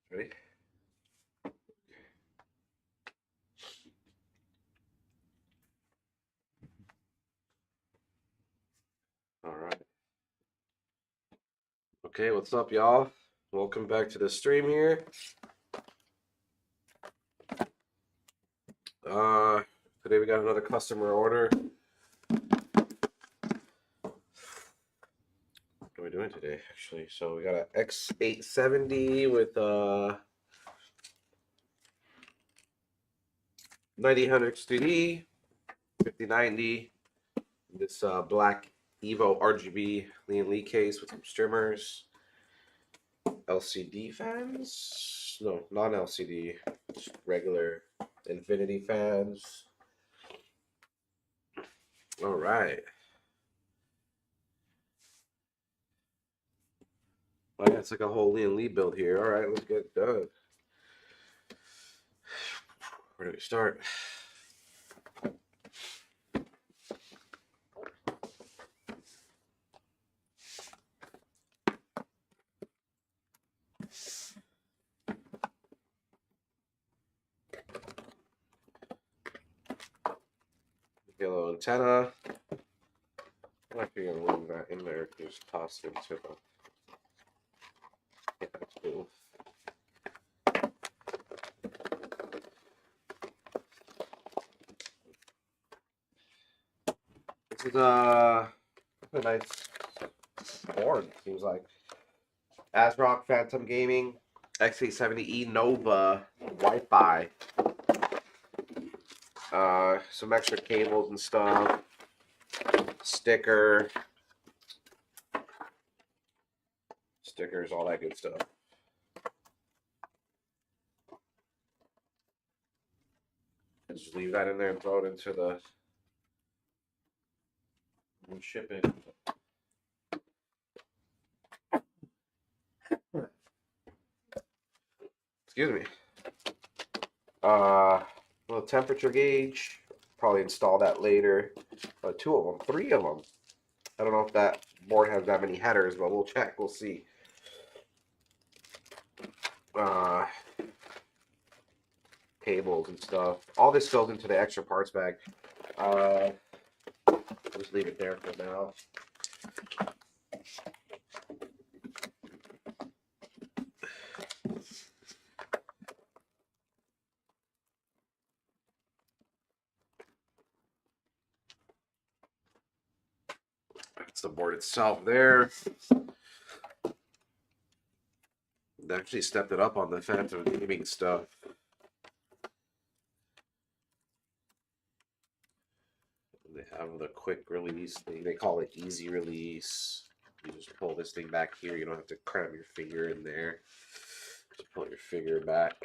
Ready? All right. Okay, what's up, y'all? Welcome back to the stream here. Today we got another customer order. What are we doing today, actually? So we got an X870 with 9000 XDD, 5090. This black EVO RGB Lian Li case with some streamers. LCD fans? No, non-LCD. Just regular infinity fans. All right. Oh yeah, it's like a whole Lian Li build here. All right, let's get it done. Where do we start? Yellow antenna. I'm actually gonna leave that in there. Just toss it into the. Yeah, that's cool. This is a nice board. Seems like ASRock Phantom Gaming X870E Nova Wi-Fi. Some extra cables and stuff. Stickers, all that good stuff. Just leave that in there and throw it into the and ship it. Excuse me. Little temperature gauge. Probably install that later. 2 of them, 3 of them. I don't know if that board has that many headers, but we'll check. We'll see. Cables and stuff. All this goes into the extra parts bag. Just leave it there for now. That's the board itself there. They actually stepped it up on the Phantom Gaming stuff. They have the quick release thing. They call it easy release. You just pull this thing back here. You don't have to cram your finger in there. Just pull your finger back.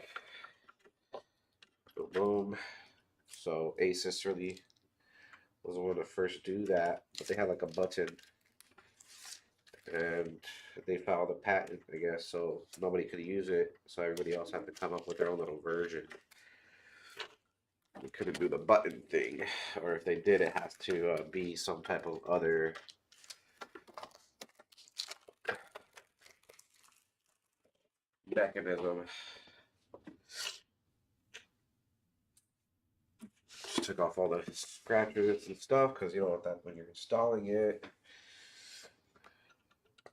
Boom, boom. So ASUS really was one to first do that, but they had like a button, and they filed a patent, I guess, so nobody could use it. So everybody else had to come up with their own little version. We couldn't do the button thing, or if they did, it has to be some type of other mechanism. Just took off all the scratches and stuff because you don't want that when you're installing it.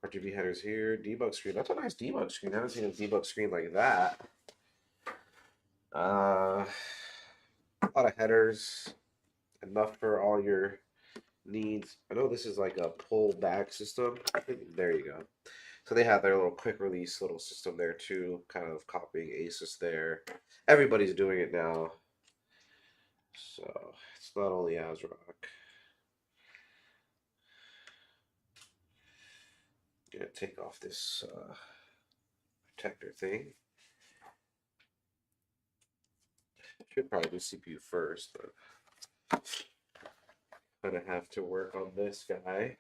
RGB headers here, debug screen. That's a nice debug screen. I haven't seen a debug screen like that. A lot of headers, enough for all your needs. I know this is like a pull back system. There you go. So they have their little quick release little system there too, kind of copying ASUS there. Everybody's doing it now. So it's not only ASRock. Gonna take off this protector thing. Should probably do CPU first, but gonna have to work on this guy.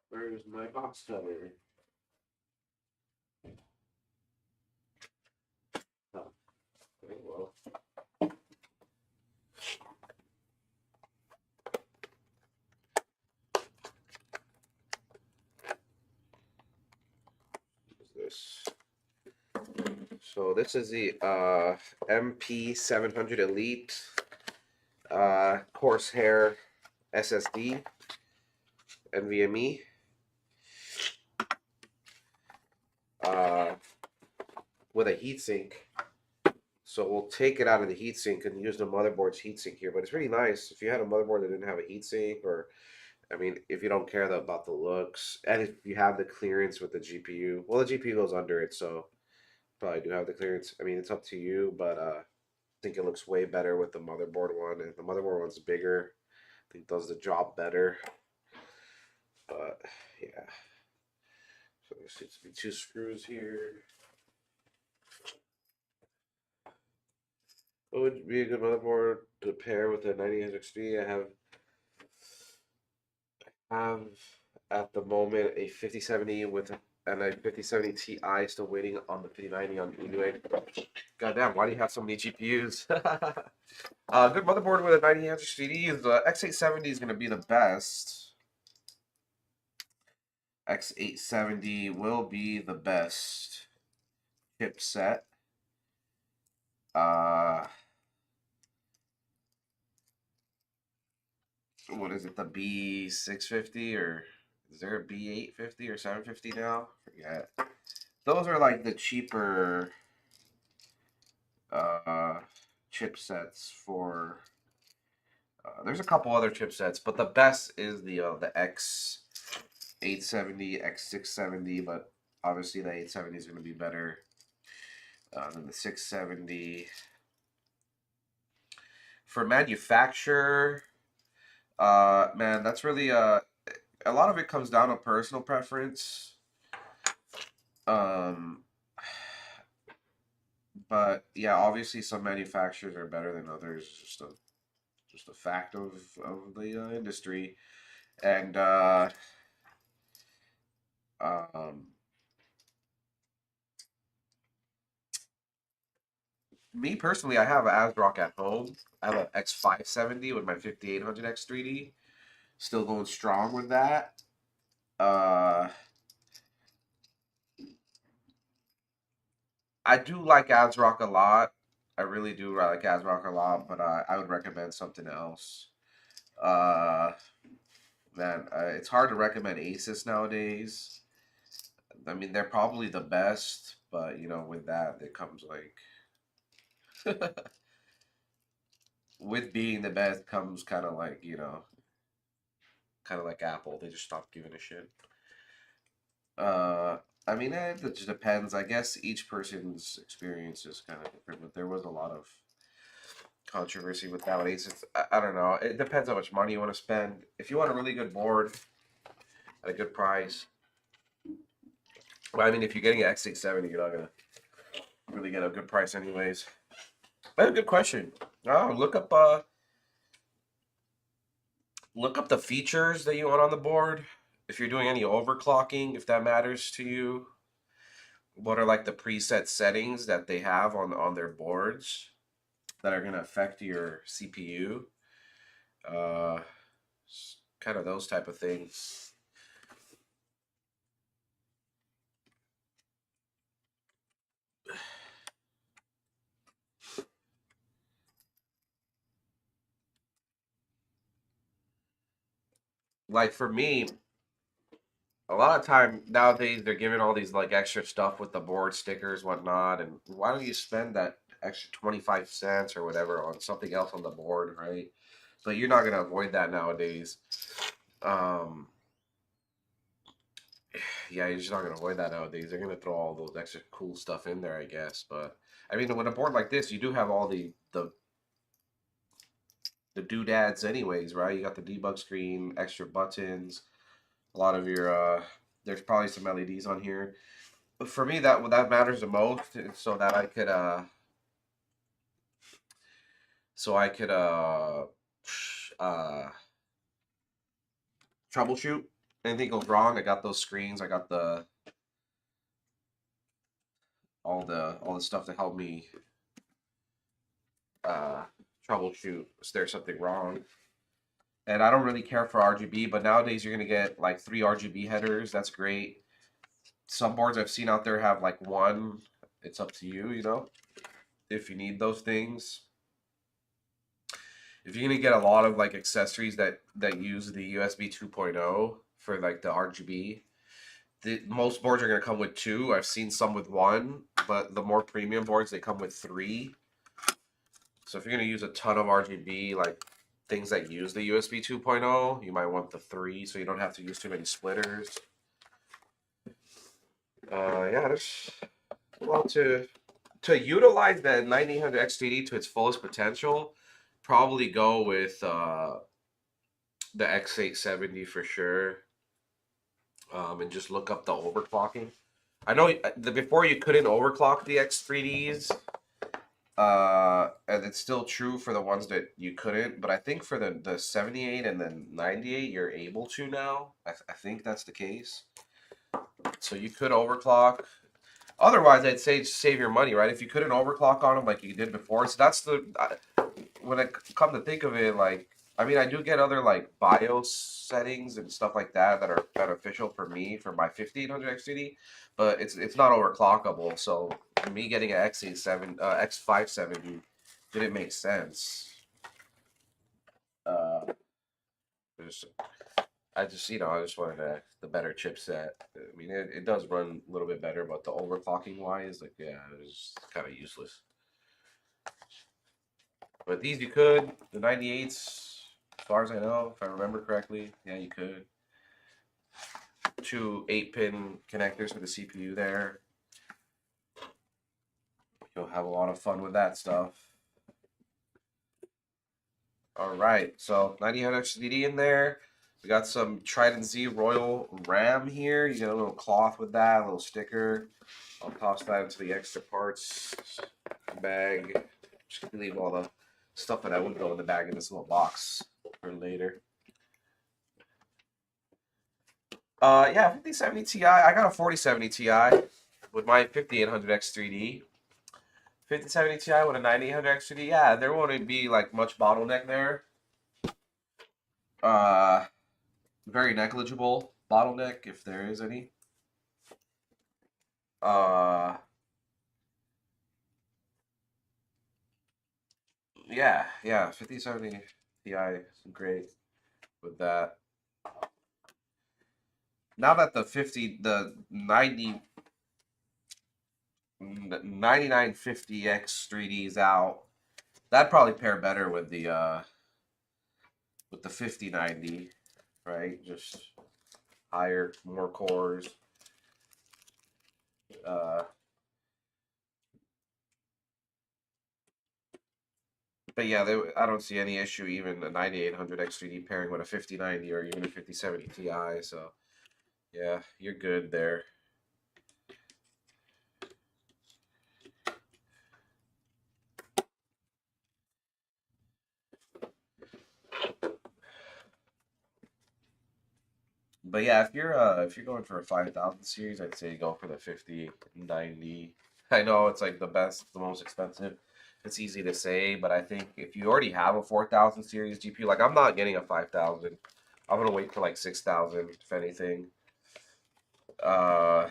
Where's my box cutter? Oh, very well. So this is the MP 700 Elite Corsair SSD NVMe. With a heatsink. So we'll take it out of the heatsink and use the motherboard's heatsink here. But it's really nice if you had a motherboard that didn't have a heatsink, or I mean, if you don't care about the looks, and if you have the clearance with the GPU. Well, the GPU goes under it, so probably do have the clearance. I mean, it's up to you, but I think it looks way better with the motherboard one. And the motherboard one's bigger. I think does the job better. But yeah. So there seems to be 2 screws here. What would be a good motherboard to pair with a 9000 XT? I have at the moment a 5070 and a 5070 Ti still waiting on the 5090 on eBay. Goddamn, why do you have so many GPUs? Good motherboard with a 9000 XT. The X870 is going to be the best. X870 will be the best chipset. What is it, the B650, or is there a B850 or 750 now? Forget. Those are like the cheaper chipsets for. There's a couple other chipsets, but the best is the X870, X670, but obviously the 870 is going to be better than the 670. For manufacturer, man, that's really a lot of it comes down to personal preference. But yeah, obviously some manufacturers are better than others. Just a fact of the industry. And me personally, I have an ASRock at home. I have an X570 with my 5800X3D. Still going strong with that. I do like ASRock a lot. I really do like ASRock a lot, but I would recommend something else. Man, it's hard to recommend ASUS nowadays. I mean, they're probably the best, but you know, with that, it comes like with being the best comes kind of like, you know, kind of like Apple. They just stopped giving a shit. I mean, it just depends. I guess each person's experience is kind of different, but there was a lot of controversy with nowadays. I don't know. It depends how much money you want to spend. If you want a really good board at a good price, well, I mean, if you're getting an X670, you're not gonna really get a good price anyways. That's a good question. Oh, look up the features that you want on the board. If you're doing any overclocking, if that matters to you. What are like the preset settings that they have on their boards that are gonna affect your CPU? Kind of those type of things. Like for me, a lot of time nowadays they're giving all these like extra stuff with the board stickers, whatnot, and why don't you spend that extra 25 cents or whatever on something else on the board, right? But you're not gonna avoid that nowadays. Um, yeah, you're just not gonna avoid that nowadays. They're gonna throw all those extra cool stuff in there, I guess. But I mean, with a board like this, you do have all the doodads anyways, right? You got the debug screen, extra buttons, a lot of your there's probably some LEDs on here. But for me, that matters the most, so that I could so I could uh troubleshoot. Anything goes wrong, I got those screens, I got all the stuff to help me troubleshoot if there's something wrong. And I don't really care for RGB, but nowadays you're gonna get like 3 RGB headers. That's great. Some boards I've seen out there have like one, it's up to you, you know, if you need those things. If you're gonna get a lot of like accessories that use the USB 2.0 for like the RGB, most boards are gonna come with 2. I've seen some with 1, but the more premium boards, they come with 3. So if you're gonna use a ton of RGB, like things that use the USB 2.0, you might want the 3, so you don't have to use too many splitters. Yeah, there's well to utilize the 9800 X3D to its fullest potential. Probably go with the X870 for sure, and just look up the overclocking. I know before you couldn't overclock the X3Ds. And it's still true for the ones that you couldn't, but I think for the 78 and the 98, you're able to now. I think that's the case. So you could overclock. Otherwise, I'd say save your money, right? If you couldn't overclock on them like you did before, so that's when I come to think of it, like, I mean, I do get other like BIOS settings and stuff like that that are beneficial for me for my 5800 XCD, but it's not overclockable. So me getting an X570 didn't make sense. Uh, just, I just I just wanted the better chipset. I mean, it does run a little bit better, but the overclocking wise, like, yeah, it was kind of useless. But these you could. The 98s, as far as I know, if I remember correctly, yeah, you could. 2 8-pin connectors for the CPU there. You'll have a lot of fun with that stuff. All right, so 9800 XDD in there. We got some Trident Z Royal RAM here. You get a little cloth with that, a little sticker. I'll toss that into the extra parts bag. Just leave all the stuff that I would go in the bag in this little box for later. Yeah, 5070 Ti. I got a 4070 Ti with my 5800 X3D. 5070 Ti with a 9800 X3D. Yeah, there won't be like much bottleneck there. Very negligible bottleneck if there is any. Yeah, 5070 Ti is great with that. Now that the 9950X 3D is out, that'd probably pair better with the 5090, right? Just higher, more cores. But yeah, I don't see any issue even a 9800 X3D pairing with a 5090 or even a 5070 Ti. So yeah, you're good there. But yeah, if you're going for a 5000 series, I'd say go for the 5090. I know it's like the best, the most expensive. It's easy to say, but I think if you already have a 4000 series GPU, like I'm not getting a 5000. I'm gonna wait for like 6000 if anything. Yeah,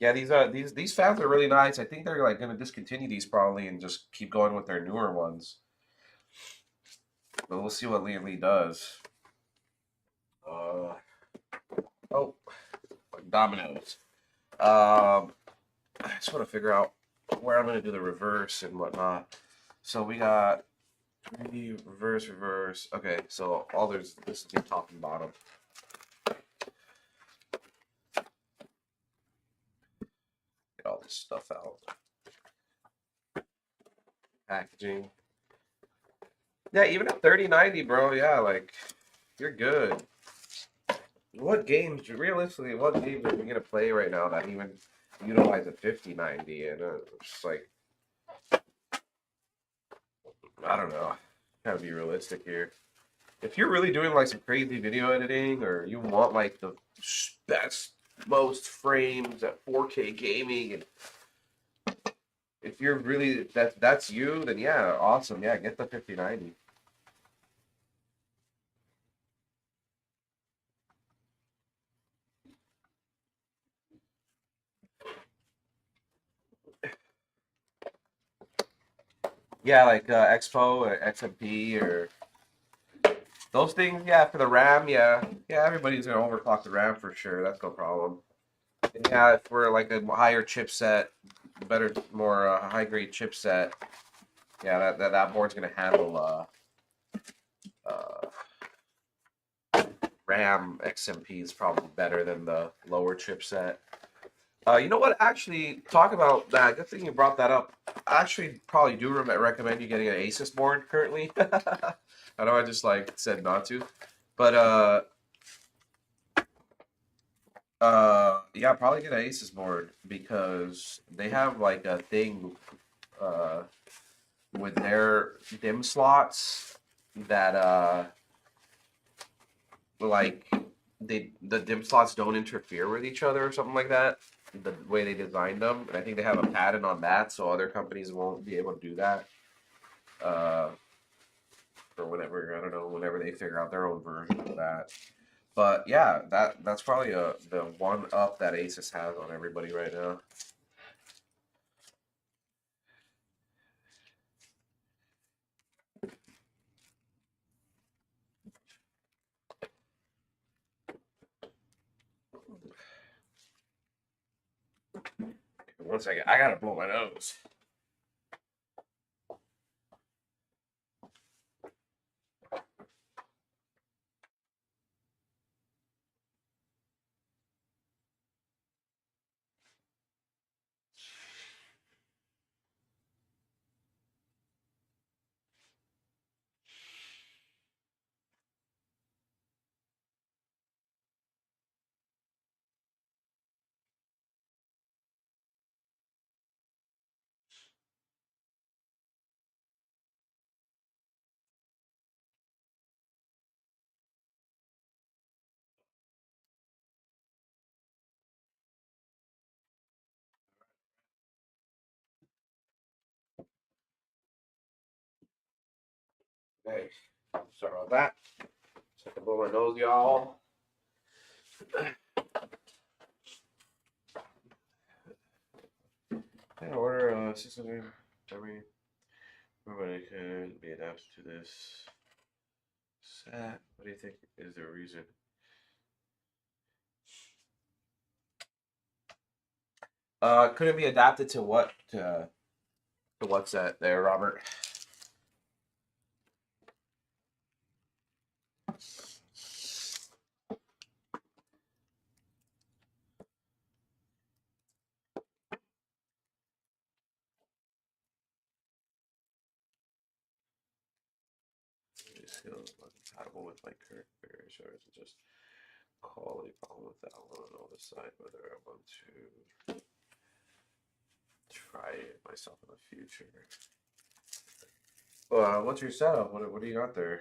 these fans are really nice. I think they're like gonna discontinue these probably and just keep going with their newer ones. But we'll see what Lian Li does. Oh, dominoes. I just want to figure out where I'm going to do the reverse and whatnot. So we got 3D, reverse, reverse. Okay, so this is the top and bottom. Get all this stuff out. Packaging. Yeah, even at 3090, bro, yeah, like, you're good. Realistically, what games are we going to play right now that even utilize a 5090? And it's just like, I don't know. Gotta be realistic here. If you're really doing like some crazy video editing or you want like the best, most frames at 4K gaming, and if you're really that's you, then yeah, awesome. Yeah, get the 5090. Yeah, like Expo or XMP or those things. Yeah, for the RAM. Yeah, yeah. Everybody's gonna overclock the RAM for sure. That's no problem. And yeah, if we're like a higher chipset, better, more high grade chipset. Yeah, that board's gonna handle uh, RAM XMP is probably better than the lower chipset. You know what? Actually, talk about that. Good thing you brought that up. I actually probably do recommend you getting an ASUS board currently. I know I just like said not to, but yeah, probably get an ASUS board because they have like a thing uh with their DIMM slots that like the DIMM slots don't interfere with each other or something like that. The way they designed them, and I think they have a patent on that, so other companies won't be able to do that. Uh, or whenever I don't know, whenever they figure out their own version of that. But yeah, that's probably the one up that Asus has on everybody right now. One second, I gotta blow my nose. Hey, sorry about that. Just have to blow my nose, y'all. Yeah, order 600. Everybody can be adapted to this set. What do you think is the reason? Could it be adapted to what? To what's that there, Robert? Skill compatible with my current various or is it just quality problem with that one? I'll decide whether I want to try it myself in the future. What's your setup? What do you got there?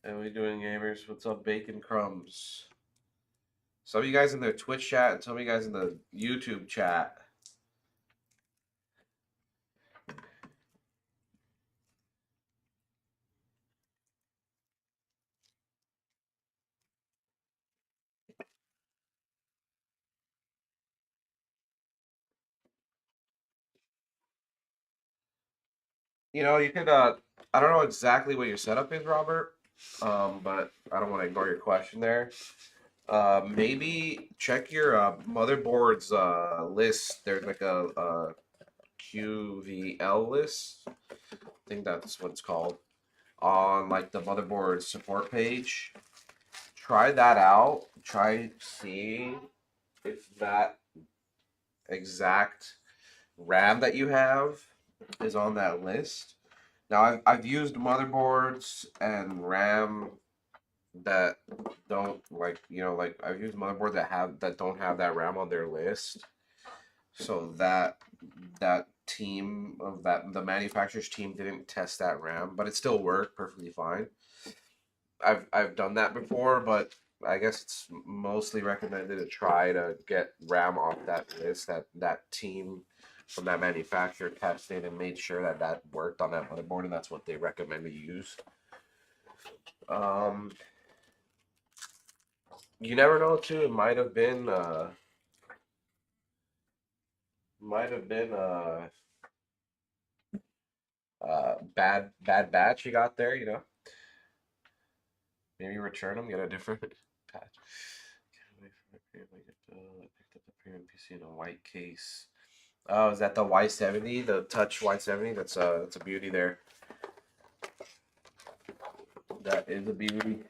And we doing gamers? What's up, Bacon Crumbs? Some of you guys in the Twitch chat and some of you guys in the YouTube chat. You know, you could I don't know exactly what your setup is, Robert. But I don't want to ignore your question there. Maybe check your motherboard's list. There's like a QVL list. I think that's what it's called on like the motherboard support page. Try that out. Try seeing if that exact RAM that you have is on that list. Now I've used motherboards and RAM that don't like like I've used motherboards that don't have that RAM on their list. So that team of that the manufacturer's team didn't test that RAM, but it still worked perfectly fine. I've done that before, but I guess it's mostly recommended to try to get RAM off that list. That team from that manufacturer tested and made sure that that worked on that motherboard, and that's what they recommend to use. Um, you never know too. It might have been bad batch you got there. You know, maybe return them, get a different patch. Can't wait for my premium. I picked up the premium PC in a white case. Oh, is that the Y70, the Touch Y70? That's a beauty there. That is a beauty.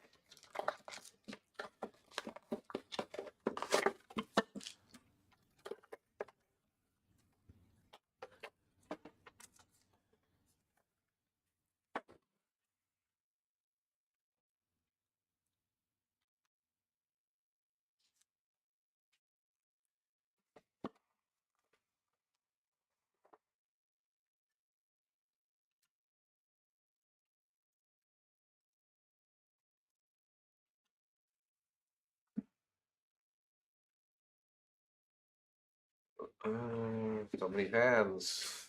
So many fans.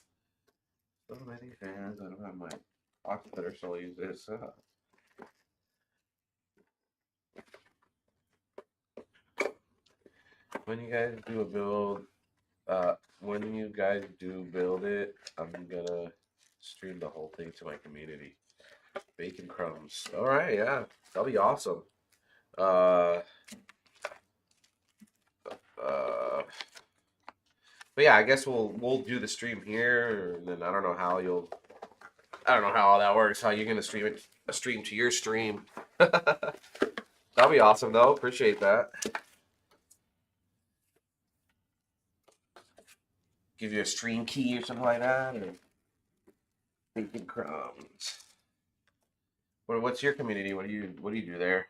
So many fans. I don't have my occupator, so I'll use this. When you guys do a build, when you guys do build it, I'm gonna stream the whole thing to my community. Bacon crumbs. All right, yeah, that'll be awesome. Uh, uh, but yeah, I guess we'll do the stream here, and then I don't know how all that works. How you're gonna stream it, a stream to your stream. That'll be awesome, though. Appreciate that. Give you a stream key or something like that, or bacon crumbs. What's your community? What do you do there?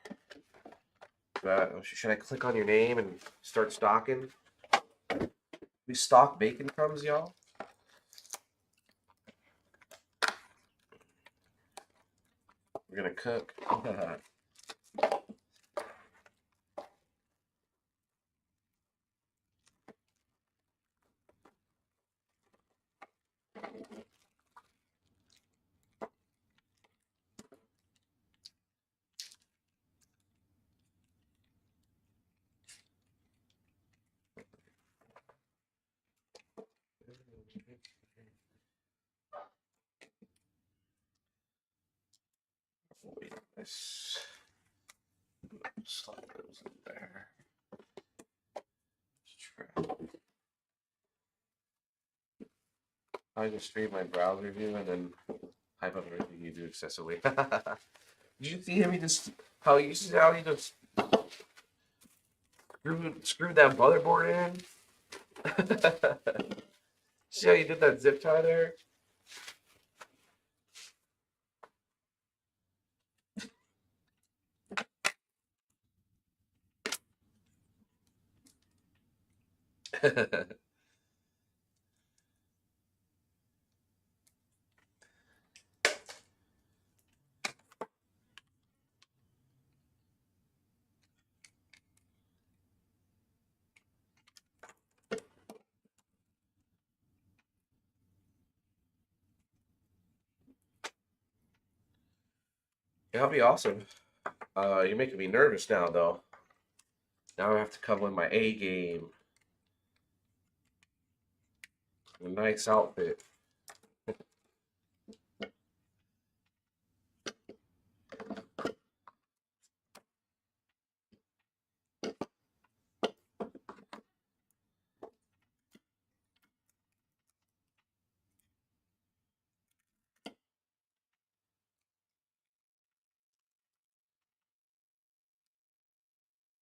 Should I click on your name and start stocking? We stock bacon crumbs, y'all. We're gonna cook. Let's slide those in there. I just stream my browser view and then hype up everything you do excessively. Did you see him? How he just screwed that motherboard in. See how you did that zip tie there? Yeah, that'll be awesome. You're making me nervous now, though. Now I have to come with my A game. A nice outfit.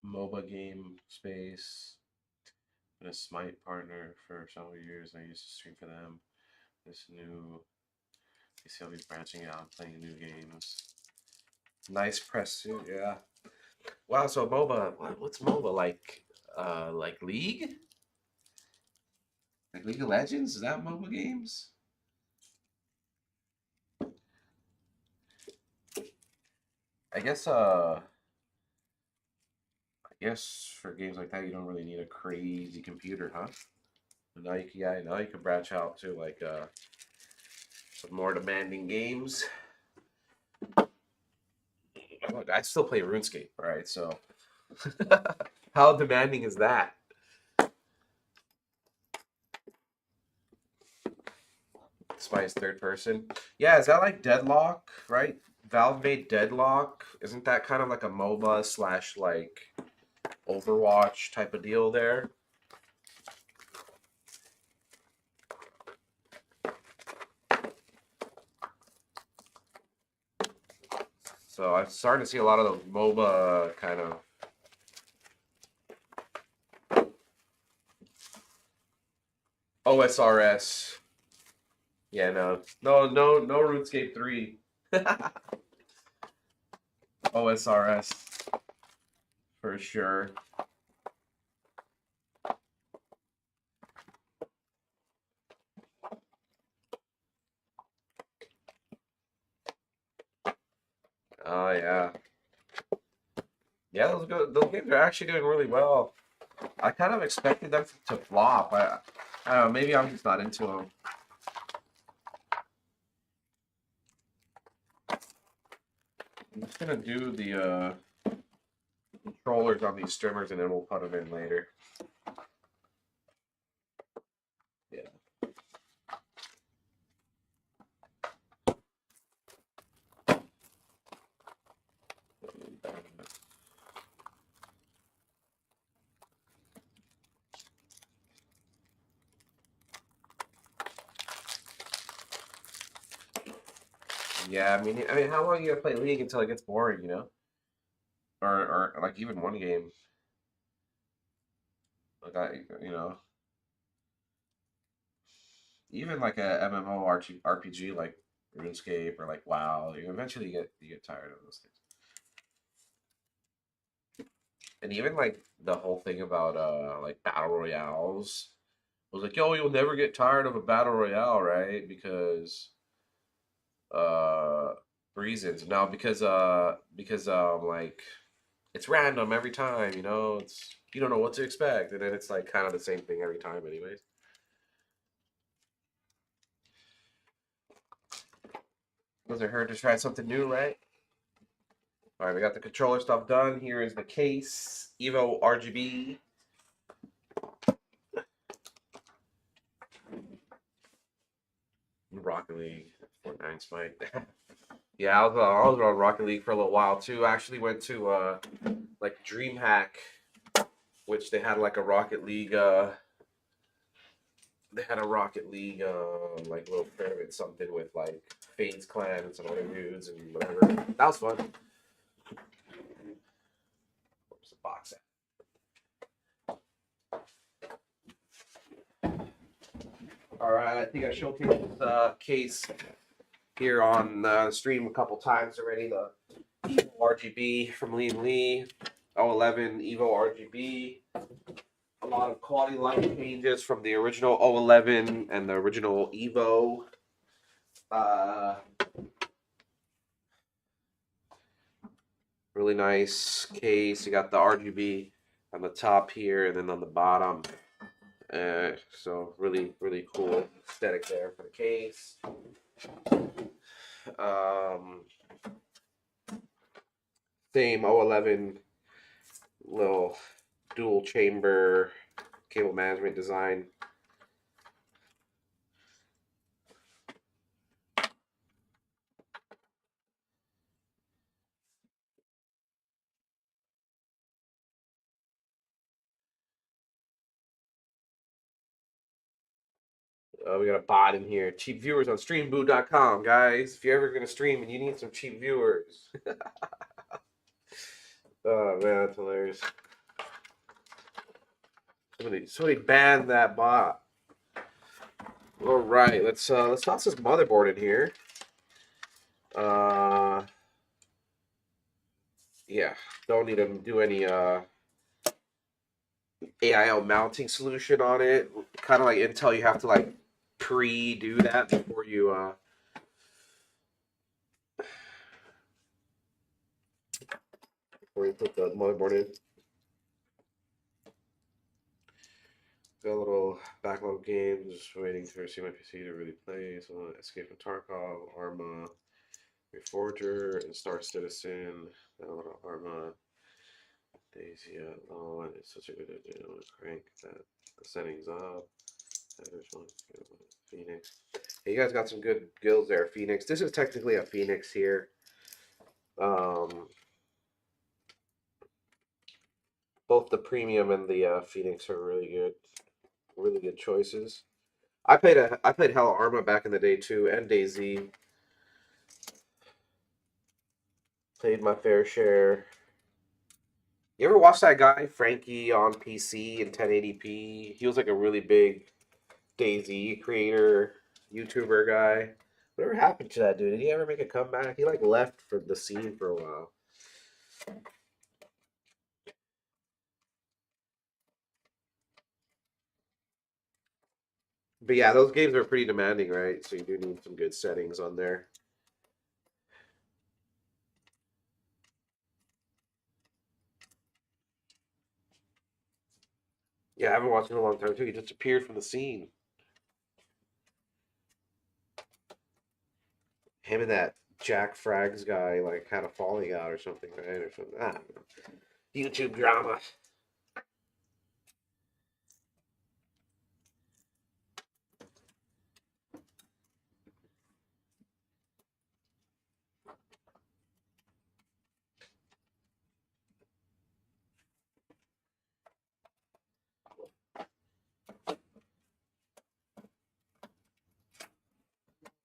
MOBA game space. Been a Smite partner for several years. I used to stream for them. This new PC, I'll be branching out, playing new games. Nice press suit, yeah. Wow, so MOBA, what's MOBA like? Like League? Like League of Legends? Is that MOBA games? I guess Yes, for games like that, you don't really need a crazy computer, huh? But now you can, yeah, now you can branch out to like some more demanding games. Look, I still play RuneScape, all right? So how demanding is that? Spice third person. Yeah, is that like Deadlock, right? Valve made Deadlock. Isn't that kind of like a MOBA slash like Overwatch type of deal there? So I'm starting to see a lot of those MOBA kind of. OSRS. Yeah, no RuneScape 3. OSRS for sure. Oh yeah. Yeah, those games are actually doing really well. I kind of expected them to flop. I don't know, maybe I'm just not into them. I'm just gonna do the controllers on these streamers and then we'll put them in later. Yeah. Yeah, I mean, how long are you gonna play League until it gets boring, you know? Or like even one game. Like you know, even like a MMO RPG like RuneScape or like WoW, you eventually get tired of those things. And even like the whole thing about like battle royales was like, yo, you'll never get tired of a battle royale, right? Because uh reasons. No, because like it's random every time, you know, it's you don't know what to expect, and then it's like kind of the same thing every time anyways. Doesn't hurt to try something new, right? All right, we got the controller stuff done. Here is the case, EVO RGB. Rocket League, Fortnite Spike. Yeah, I was on Rocket League for a little while too. I actually went to like DreamHack, which they had like a Rocket League. They had a Rocket League like little tournament something with like FaZe Clan and some other dudes and whatever. That was fun. Where's the box at? All right, I think I showcased this case here on the stream a couple times already. The EVO RGB from Lian Li, 011 EVO RGB. A lot of quality light changes from the original 011 and the original EVO. Really nice case. You got the RGB on the top here and then on the bottom. So really cool aesthetic there for the case. Same 011 little dual chamber cable management design. We got a bot in here. Cheap viewers on streamboo.com, guys. If you're ever going to stream and you need some cheap viewers. Oh, man, that's hilarious. Somebody banned that bot. All right, let's toss this motherboard in here. Yeah, don't need to do any AIO mounting solution on it. Kind of like Intel, you have to like pre-do that before you put the motherboard in. Got a little backlog games, just waiting to see my PC to really play. So Escape from Tarkov, Arma, Reforger, and Star Citizen. Got a little Arma, Daisy. Oh, and it's such a good idea to crank that the settings up. There's one, Phoenix. Hey, you guys got some good guilds there. Phoenix. This is technically a Phoenix here. Um, both the premium and the Phoenix are really good choices. I played Hell Arma back in the day too, and DayZ. Played my fair share. You ever watch that guy Frankie on PC in 1080p? He was like a really big DayZ creator, YouTuber guy. Whatever happened to that dude? Did he ever make a comeback? He like left for the scene for a while. But yeah, those games are pretty demanding, right? So you do need some good settings on there. Yeah, I haven't watched him in a long time too. He just appeared from the scene. Him and that Jack Frags guy like had a falling out or something, right? Or something. I don't know. YouTube drama.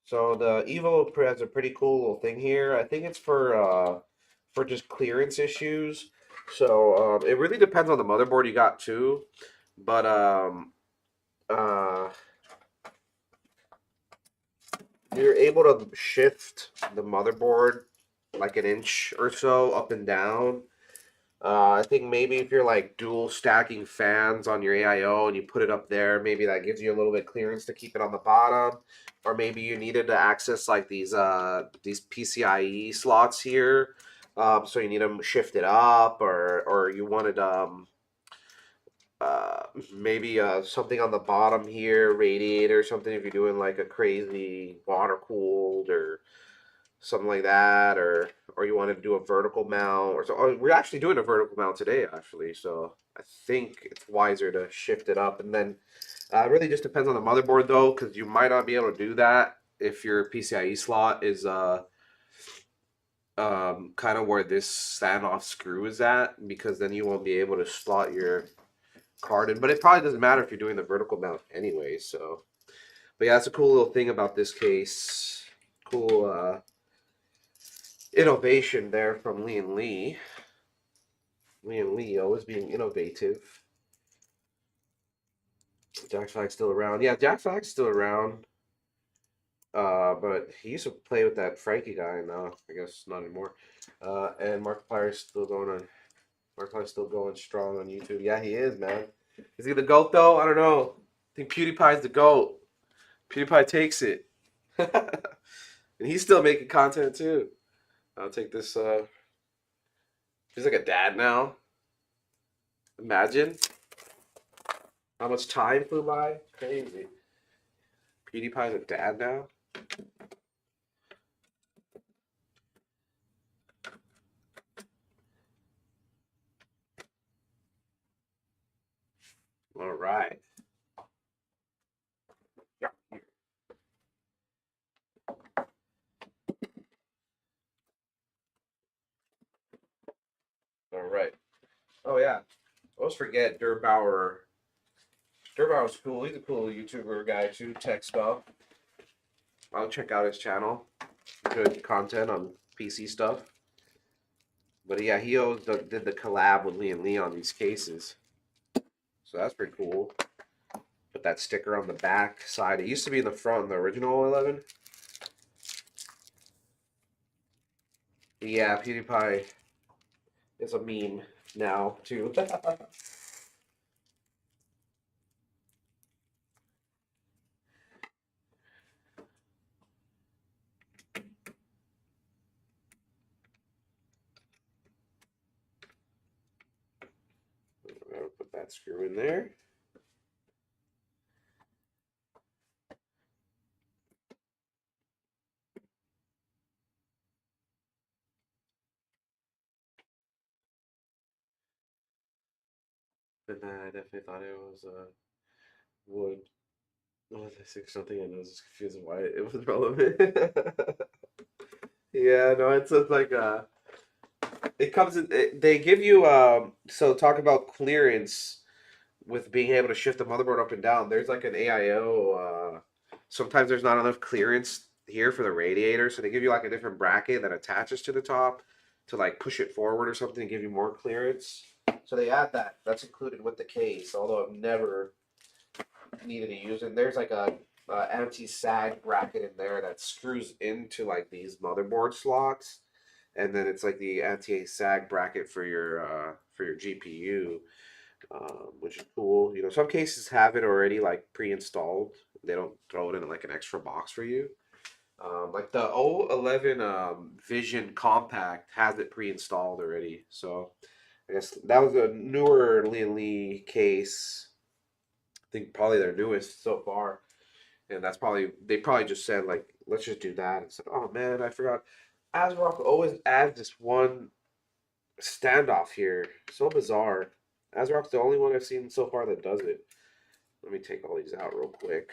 So the Evo has a pretty cool little thing here. I think it's for just clearance issues. So it really depends on the motherboard you got too. But uh you're able to shift the motherboard like an inch or so up and down. I think maybe if you're like dual stacking fans on your AIO and you put it up there, maybe that gives you a little bit clearance to keep it on the bottom. Or maybe you needed to access like these PCIe slots here. So you need them shifted up, or you wanted uh, maybe something on the bottom here, radiator or something if you're doing like a crazy water cooled or something like that, or you want to do a vertical mount or so. Oh, we're actually doing a vertical mount today, actually. So I think it's wiser to shift it up, and then it really just depends on the motherboard though, because you might not be able to do that if your PCIe slot is kind of where this standoff screw is at, because then you won't be able to slot your card in. But it probably doesn't matter if you're doing the vertical mount anyway. So, but yeah, that's a cool little thing about this case. Cool innovation there from Lian Li. Lian Li always being innovative. Jack Flag's still around. Yeah, Jack Flag's still around. But he used to play with that Frankie guy. Now I guess not anymore. And Markiplier's still going on. Markiplier's still going strong on YouTube. Yeah, he is, man. Is he the GOAT though? I don't know. I think PewDiePie's the GOAT. PewDiePie takes it. And he's still making content too. I'll take this. He's like a dad now. Imagine how much time flew by. Crazy. PewDiePie's a dad now. All right. Yeah. All right. Oh yeah. I always forget Durbauer. Durbauer's cool. He's a cool YouTuber guy too. Tech stuff. I'll check out his channel. Good content on PC stuff. But yeah, he always did the collab with Lian Li on these cases. So that's pretty cool. Put that sticker on the back side. It used to be in the front in the original 11. Yeah, PewDiePie is a meme now too. Put that screw in there. but nah, I definitely thought it was wood. Oh, that's like something I was just confused why it was relevant. Yeah, no, it's just like it comes in. They give you so talk about clearance with being able to shift the motherboard up and down. There's like an AIO. Sometimes there's not enough clearance here for the radiator, so they give you like a different bracket that attaches to the top to like push it forward or something to give you more clearance. So they add that. That's included with the case, although I've never needed to use it. There's like a anti-sag bracket in there that screws into like these motherboard slots, and then it's like the anti-sag bracket for your GPU, which is cool. You know, some cases have it already like pre-installed. They don't throw it in like an extra box for you. Like the O11 Vision Compact has it pre-installed already. So I guess that was a newer Lian Li case. I think probably their newest so far. And that's probably they probably just said like let's just do that and said, oh man, I forgot. ASRock always adds this one standoff here. So bizarre. ASRock's the only one I've seen so far that does it. Let me take all these out real quick.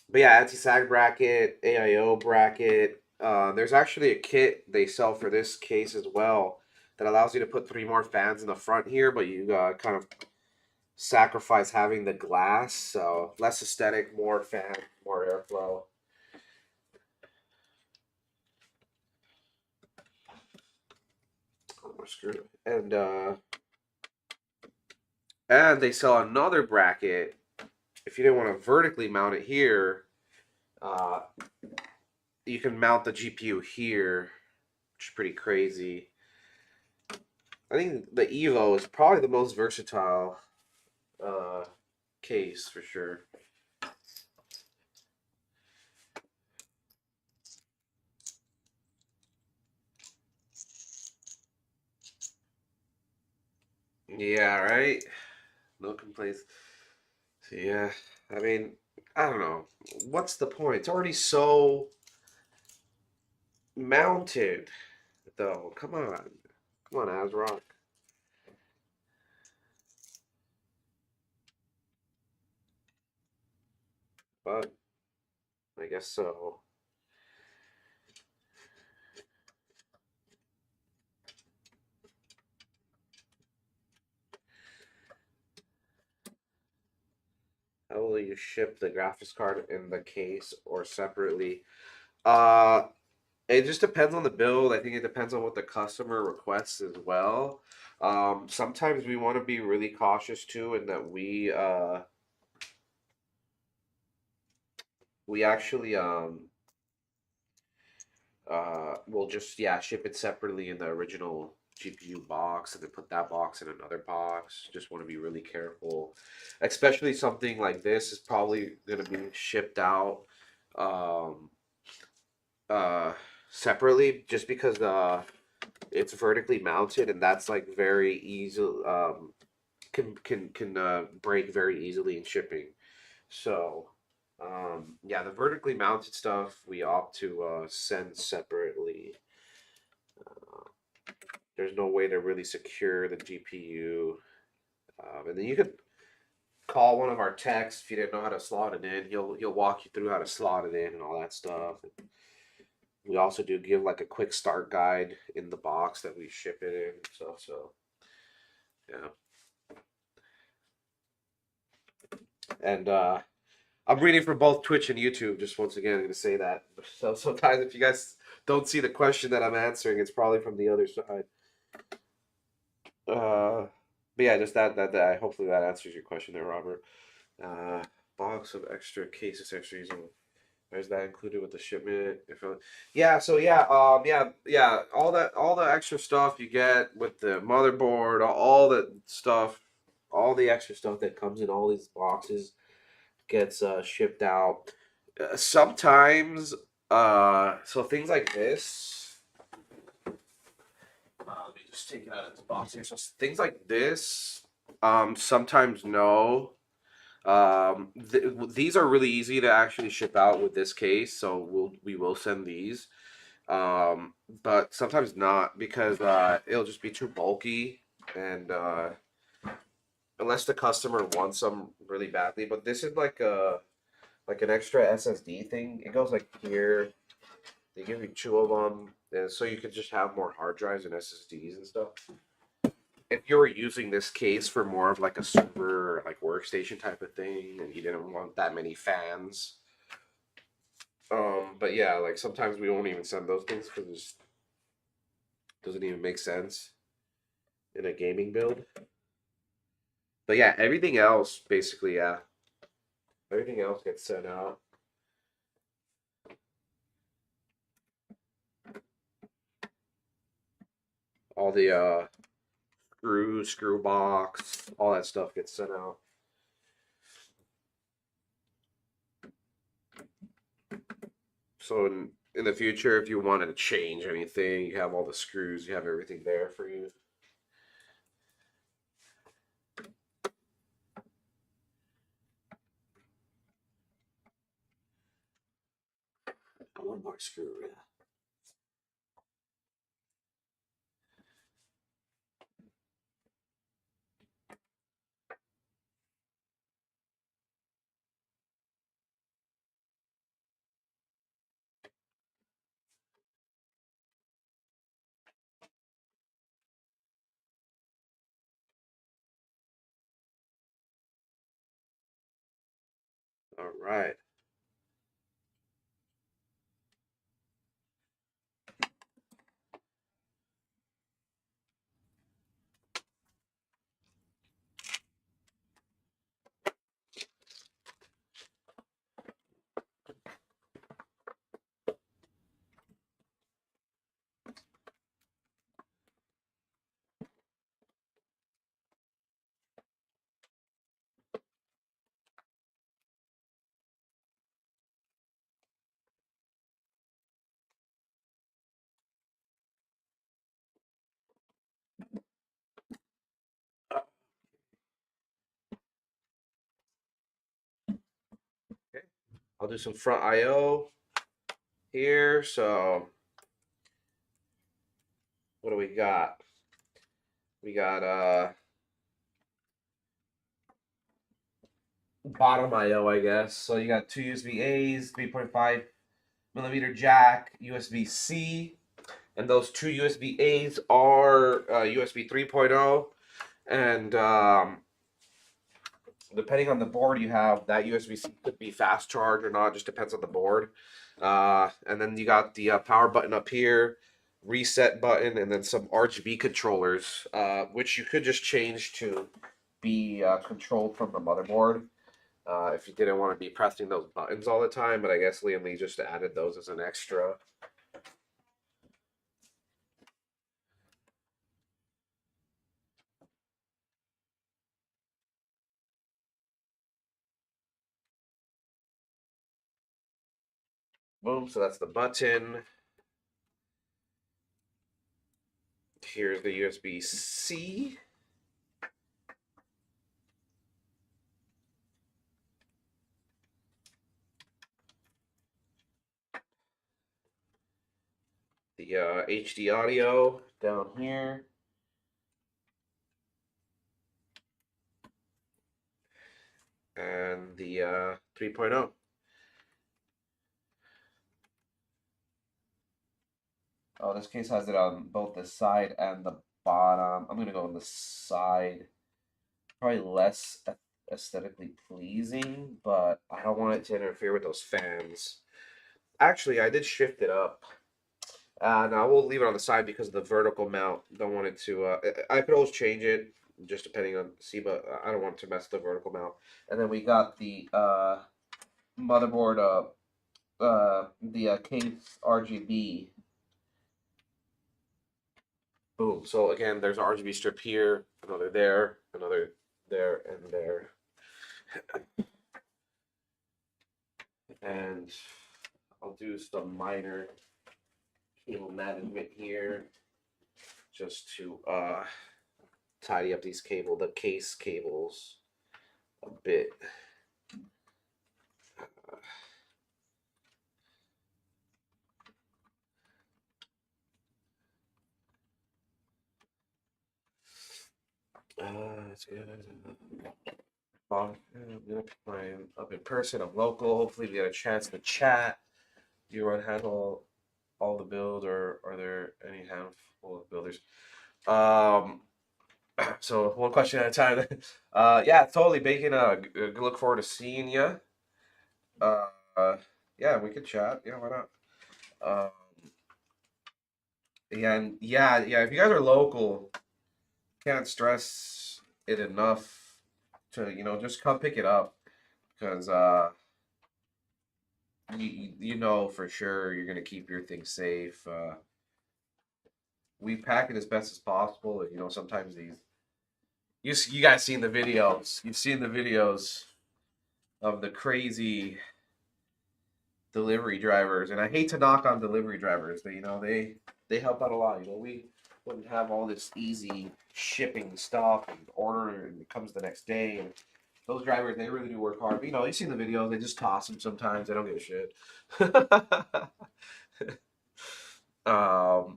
But yeah, anti-sag bracket, AIO bracket. There's actually a kit they sell for this case as well that allows you to put 3 more fans in the front here, but you kind of sacrifice having the glass, so less aesthetic, more fan, more airflow. Oh, screw it. And they sell another bracket. If you didn't want to vertically mount it here, uh, you can mount the GPU here, which is pretty crazy. I think the Evo is probably the most versatile case for sure. Yeah, right. No complaints. So yeah, I mean, I don't know. What's the point? It's already so mounted, though. Come on, ASRock. But I guess so. How will you ship the graphics card in the case or separately? Uh, it just depends on the build. I think it depends on what the customer requests as well. Sometimes we want to be really cautious too, in that we actually we'll just ship it separately in the original GPU box and then put that box in another box. Just want to be really careful, especially something like this is probably going to be shipped out um, uh, separately, just because it's vertically mounted and that's like very easy can break very easily in shipping. So. Yeah, the vertically mounted stuff we opt to send separately. There's no way to really secure the GPU. And then you could call one of our techs if you didn't know how to slot it in. He'll walk you through how to slot it in and all that stuff. We also do give like a quick start guide in the box that we ship it in. So yeah. And I'm reading from both Twitch and YouTube. Just once again, I'm going to say that. So sometimes if you guys don't see the question that I'm answering, it's probably from the other side. But yeah, just that hopefully that answers your question there, Robert. Uh, Box of extra cases, extra usable. Is that included with the shipment? Yeah, so yeah, all the extra stuff you get with the motherboard, all the stuff, all the extra stuff that comes in all these boxes gets shipped out. Sometimes, so things like this. Let me just take it out of this box here. So things like this, sometimes no. These are really easy to actually ship out with this case, so we will send these. But sometimes not because it'll just be too bulky and unless the customer wants them really badly. But this is like an extra SSD thing. It goes like here. They give you two of them, and so you could just have more hard drives and SSDs and stuff. If you were using this case for more of like a server, like workstation type of thing, and you didn't want that many fans, but yeah, like sometimes we won't even send those things because it just doesn't even make sense in a gaming build. But yeah, everything else basically, yeah, everything else gets sent out. All the screw box, all that stuff gets sent out. So in the future, if you wanted to change anything, you have all the screws, you have everything there for you. One more screw, yeah. All right. Okay. I'll do some front I/O here. So what do we got? We got bottom I/O, I guess. So you got two USB A's, 3.5 millimeter jack, USB C, and those two USB A's are USB 3.0. And depending on the board you have, that USB-C could be fast charge or not, just depends on the board. And then you got the power button up here, reset button, and then some RGB controllers, which you could just change to be controlled from the motherboard if you didn't want to be pressing those buttons all the time. But I guess Lian Li just added those as an extra. Boom, so that's the button. Here's the USB-C. The HD audio down here. And the 3.0. Oh, this case has it on both the side and the bottom. I'm gonna go on the side. Probably less aesthetically pleasing, but I don't want it to interfere with those fans. Actually, I did shift it up. Now we'll leave it on the side because of the vertical mount. Don't want it to. I could always change it, just depending on but I don't want to mess with the vertical mount. And then we got the motherboard. The case RGB. Boom. So again, there's an RGB strip here, another there, another there, and there. And I'll do some minor cable management here just to tidy up the case cables a bit. I'm gonna pick mine up in person. I'm local. Hopefully, we get a chance to chat. Do you run handle all the build, or are there any handful of builders? Um, so one question at a time. Yeah, totally, Bacon. Look forward to seeing you. Uh, yeah, we could chat. Yeah, why not? Um, yeah, and yeah. If you guys are local, can't stress it enough to just come pick it up because you know for sure you're gonna keep your things safe. We pack it as best as possible. And, sometimes you guys seen the videos. You've seen the videos of the crazy delivery drivers, and I hate to knock on delivery drivers. They help out a lot. We wouldn't have all this easy shipping stuff and order, and it comes the next day. And those drivers, they really do work hard. But, you've seen the videos. They just toss them sometimes. They don't give a shit.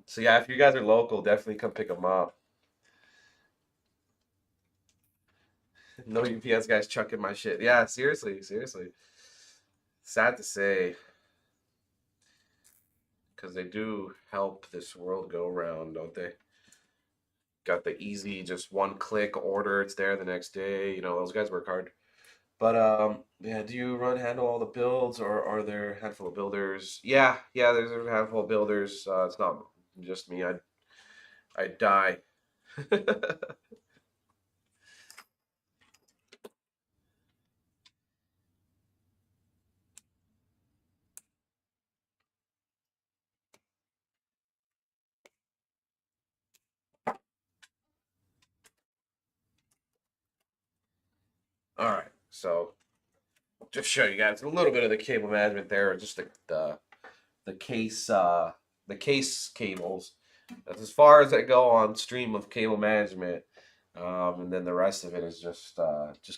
So yeah, if you guys are local, definitely come pick them up. No UPS guys chucking my shit. Yeah, seriously. Sad to say, because they do help this world go round, don't they? Got the easy, just one click order. It's there the next day. Those guys work hard. But yeah. Do you handle all the builds, or are there a handful of builders? Yeah. There's a handful of builders. It's not just me. I'd die. All right. So just show you guys a little bit of the cable management there, just the case the case cables. That's as far as I go on stream of cable management. And then the rest of it is just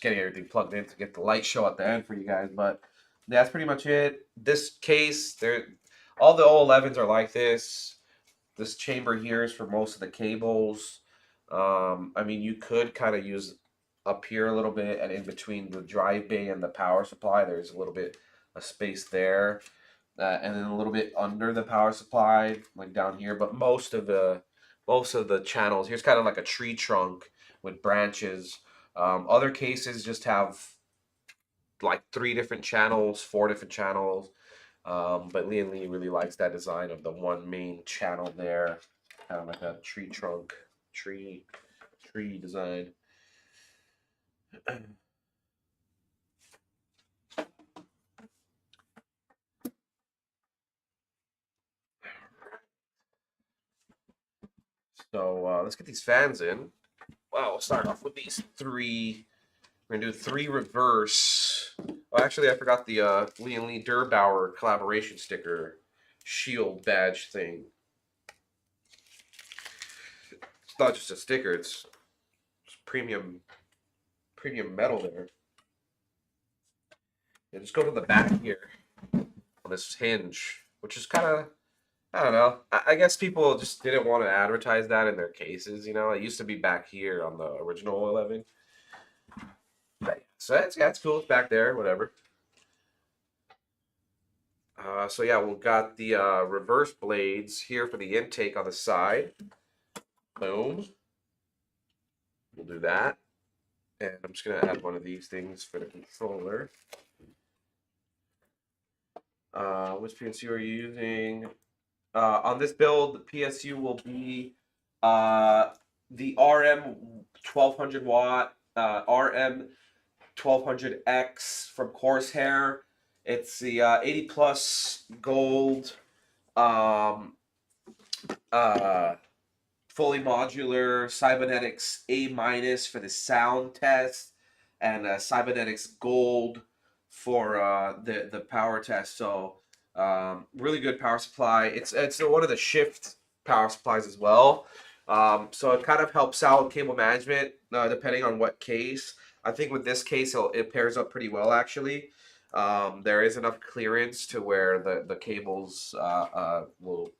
getting everything plugged in to get the light show at the end for you guys. But that's pretty much it. This case, all the O11s are like this. This chamber here is for most of the cables. I mean, you could kind of use up here a little bit, and in between the drive bay and the power supply, there's a little bit of space there, and then a little bit under the power supply, like down here. But most of the channels here's kind of like a tree trunk with branches. Other cases just have like 3 different channels, 4 different channels. But Lian Li really likes that design of the one main channel there, kind of like a tree trunk, tree design. So let's get these fans in. Well, we'll start off with these 3. We're gonna do 3 reverse. Oh, actually, I forgot the Lian Li Durbauer collaboration sticker shield badge thing. It's not just a sticker; it's premium metal there. Yeah, just go to the back here on this hinge, which is kind of, I don't know. I guess people just didn't want to advertise that in their cases. It used to be back here on the original 11. But, so it's cool. It's back there, whatever. So yeah, we've got the reverse blades here for the intake on the side. Boom. We'll do that. And I'm just going to add one of these things for the controller. Which PSU are you using? On this build, the PSU will be the RM 1200 watt, RM 1200X from Corsair. It's the 80 plus gold, fully modular cybernetics A minus for the sound test, and cybernetics gold for the power test. So really good power supply. It's one of the shift power supplies as well. So it kind of helps out cable management depending on what case. I think with this case it pairs up pretty well actually. There is enough clearance to where the cables will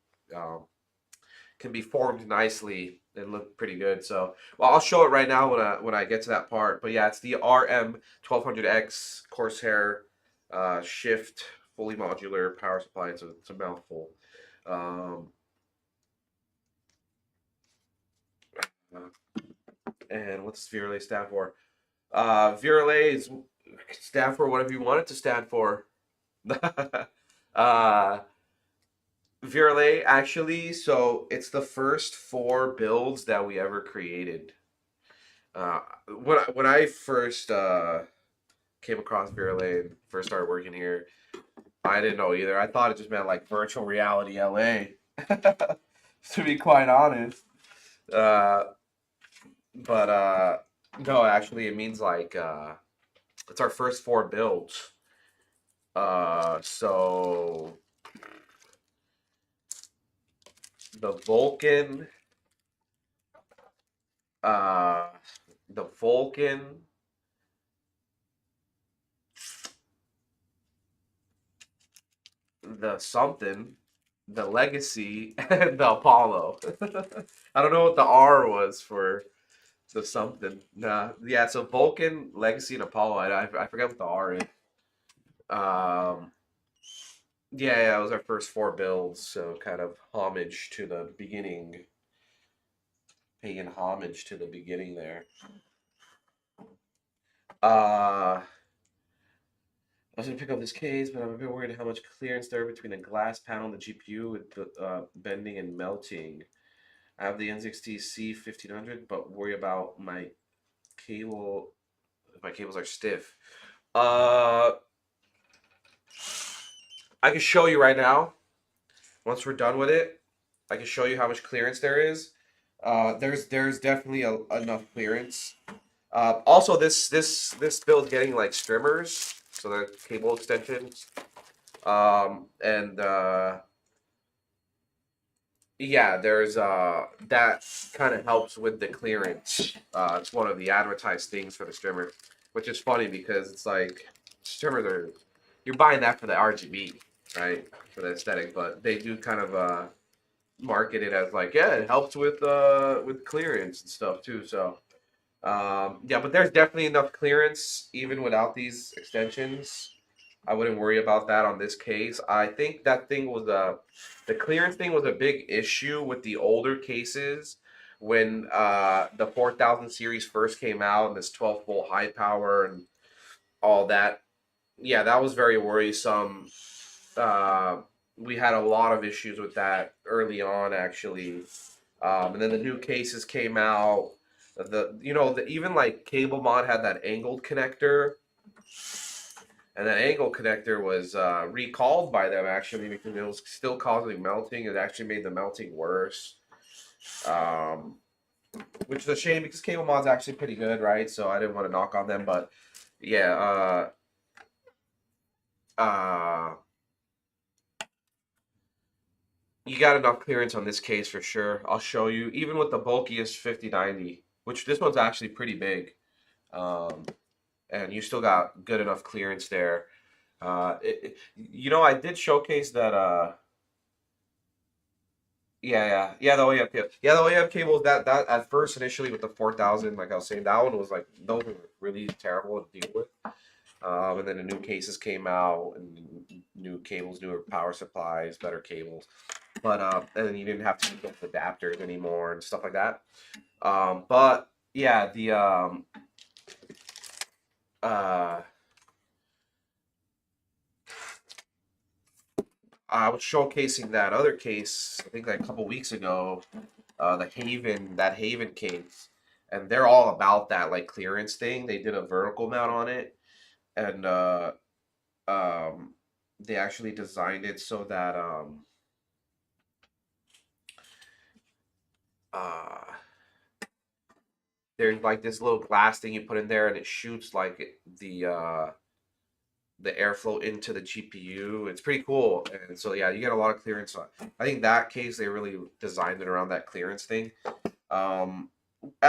can be formed nicely and look pretty good. So, well, I'll show it right now when I get to that part. But yeah, it's the RM1200X Corsair Shift fully modular power supply. It's a mouthful. Um, and what's Virelay stand for? Virelay is stand for whatever you want it to stand for. uh, Virelay actually, so it's the first 4 builds that we ever created. When I first came across Virelay and first started working here, I didn't know either. I thought it just meant like virtual reality LA, to be quite honest. Uh, but no, actually, it means like it's our first 4 builds. So the Vulcan, uh, the Vulcan, the something, the Legacy, and the Apollo. I don't know what the R was for the something. Nah, yeah, so Vulcan, Legacy, and Apollo. I forget what the R is. Um, yeah, it was our first 4 builds, so kind of homage to the beginning, paying homage to the beginning there. I was gonna pick up this case, but I'm a bit worried how much clearance there between the glass panel and the GPU with the bending and melting. I have the N60 C1500, but worry about my cable. My cables are stiff. Uh, I can show you right now. Once we're done with it, I can show you how much clearance there is. There's definitely enough clearance. Also, this build getting like streamers, so the cable extensions, and yeah, there's that kind of helps with the clearance. It's one of the advertised things for the streamer, which is funny because it's like streamers are you're buying that for the RGB, right? For the aesthetic, but they do kind of market it as like, yeah, it helps with clearance and stuff too. So yeah, but there's definitely enough clearance even without these extensions. I wouldn't worry about that on this case. I think that thing was the clearance thing was a big issue with the older cases when the 4000 series first came out and this 12-volt high power and all that. Yeah, that was very worrisome. Uh, we had a lot of issues with that early on, actually. And then the new cases came out. Even like Cable Mod had that angled connector, and that angle connector was recalled by them actually because it was still causing melting. It actually made the melting worse, which is a shame because Cable Mod's actually pretty good, right? So I didn't want to knock on them, but yeah, you got enough clearance on this case for sure. I'll show you, even with the bulkiest 5090, which this one's actually pretty big, and you still got good enough clearance there. I did showcase that. Yeah, the OEM cable. Yeah, the OEM cables that at first initially with the 4000, like I was saying, that one was like those were really terrible to deal with. And then the new cases came out, and new cables, newer power supplies, better cables. But and then you didn't have to get adapters anymore and stuff like that. But yeah, I was showcasing that other case, I think like a couple weeks ago, that Haven case, and they're all about that like clearance thing. They did a vertical mount on it, and um, they actually designed it so that uh, there's like this little glass thing you put in there, and it shoots like the airflow into the GPU. It's pretty cool, and so yeah, you get a lot of clearance. I think that case they really designed it around that clearance thing. Um,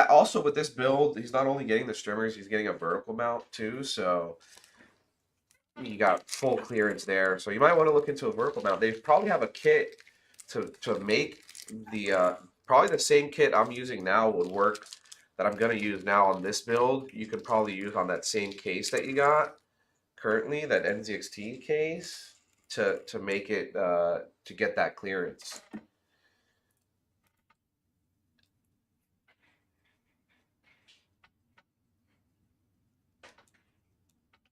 Also with this build, he's not only getting the streamers, he's getting a vertical mount too. So you got full clearance there. So you might want to look into a vertical mount. They probably have a kit to make the probably the same kit I'm using now would work that I'm gonna use now on this build. You could probably use on that same case that you got currently, that NZXT case, to make it to get that clearance.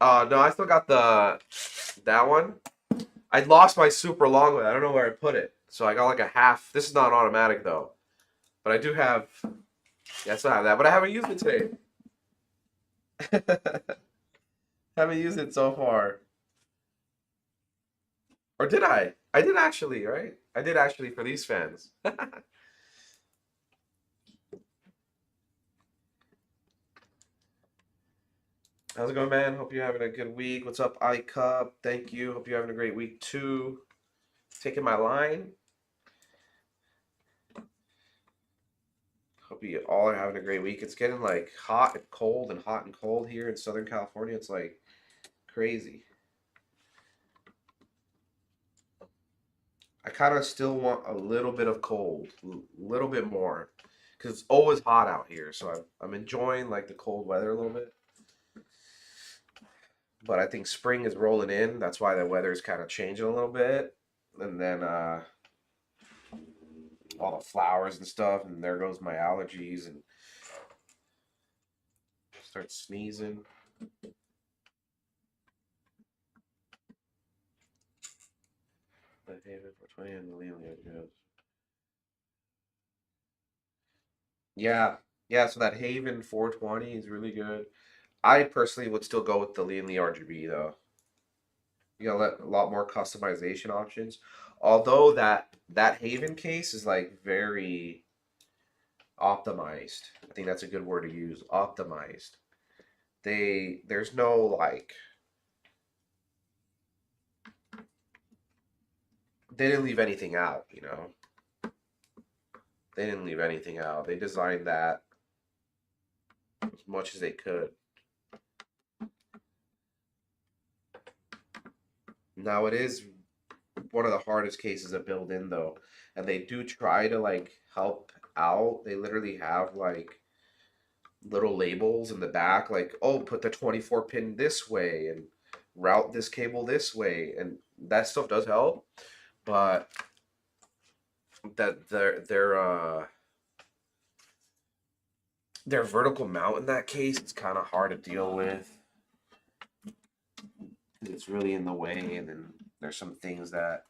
No, I still got that one. I lost my super long one. I don't know where I put it. So I got like a half. This is not automatic though. But I do have, yeah, I still have that. But I haven't used it today. Haven't used it so far. Or did I? I did actually, right? I did actually for these fans. How's it going, man? Hope you're having a good week. What's up, iCup? Thank you. Hope you're having a great week too. Taking my line. Hope you all are having a great week. It's getting like hot and cold here in Southern California. It's like crazy. I kind of still want a little bit of cold, a little bit more, because it's always hot out here. So I'm enjoying like the cold weather a little bit. But I think spring is rolling in. That's why the weather is kind of changing a little bit. And then all the flowers and stuff, and there goes my allergies and start sneezing. The Haven 420 and the Lian Li. Yeah, yeah. So that Haven 420 is really good. I personally would still go with the Lian Li RGB though. You got a lot more customization options. Although that Haven case is like very optimized. I think that's a good word to use. Optimized. There's no like they didn't leave anything out, you know. They didn't leave anything out. They designed that as much as they could. Now it is one of the hardest cases to build in though, and they do try to like help out. They literally have like little labels in the back, like, oh, put the 24 pin this way and route this cable this way, and that stuff does help. But that their vertical mount in that case is kind of hard to deal with because it's really in the way, and then there's some things that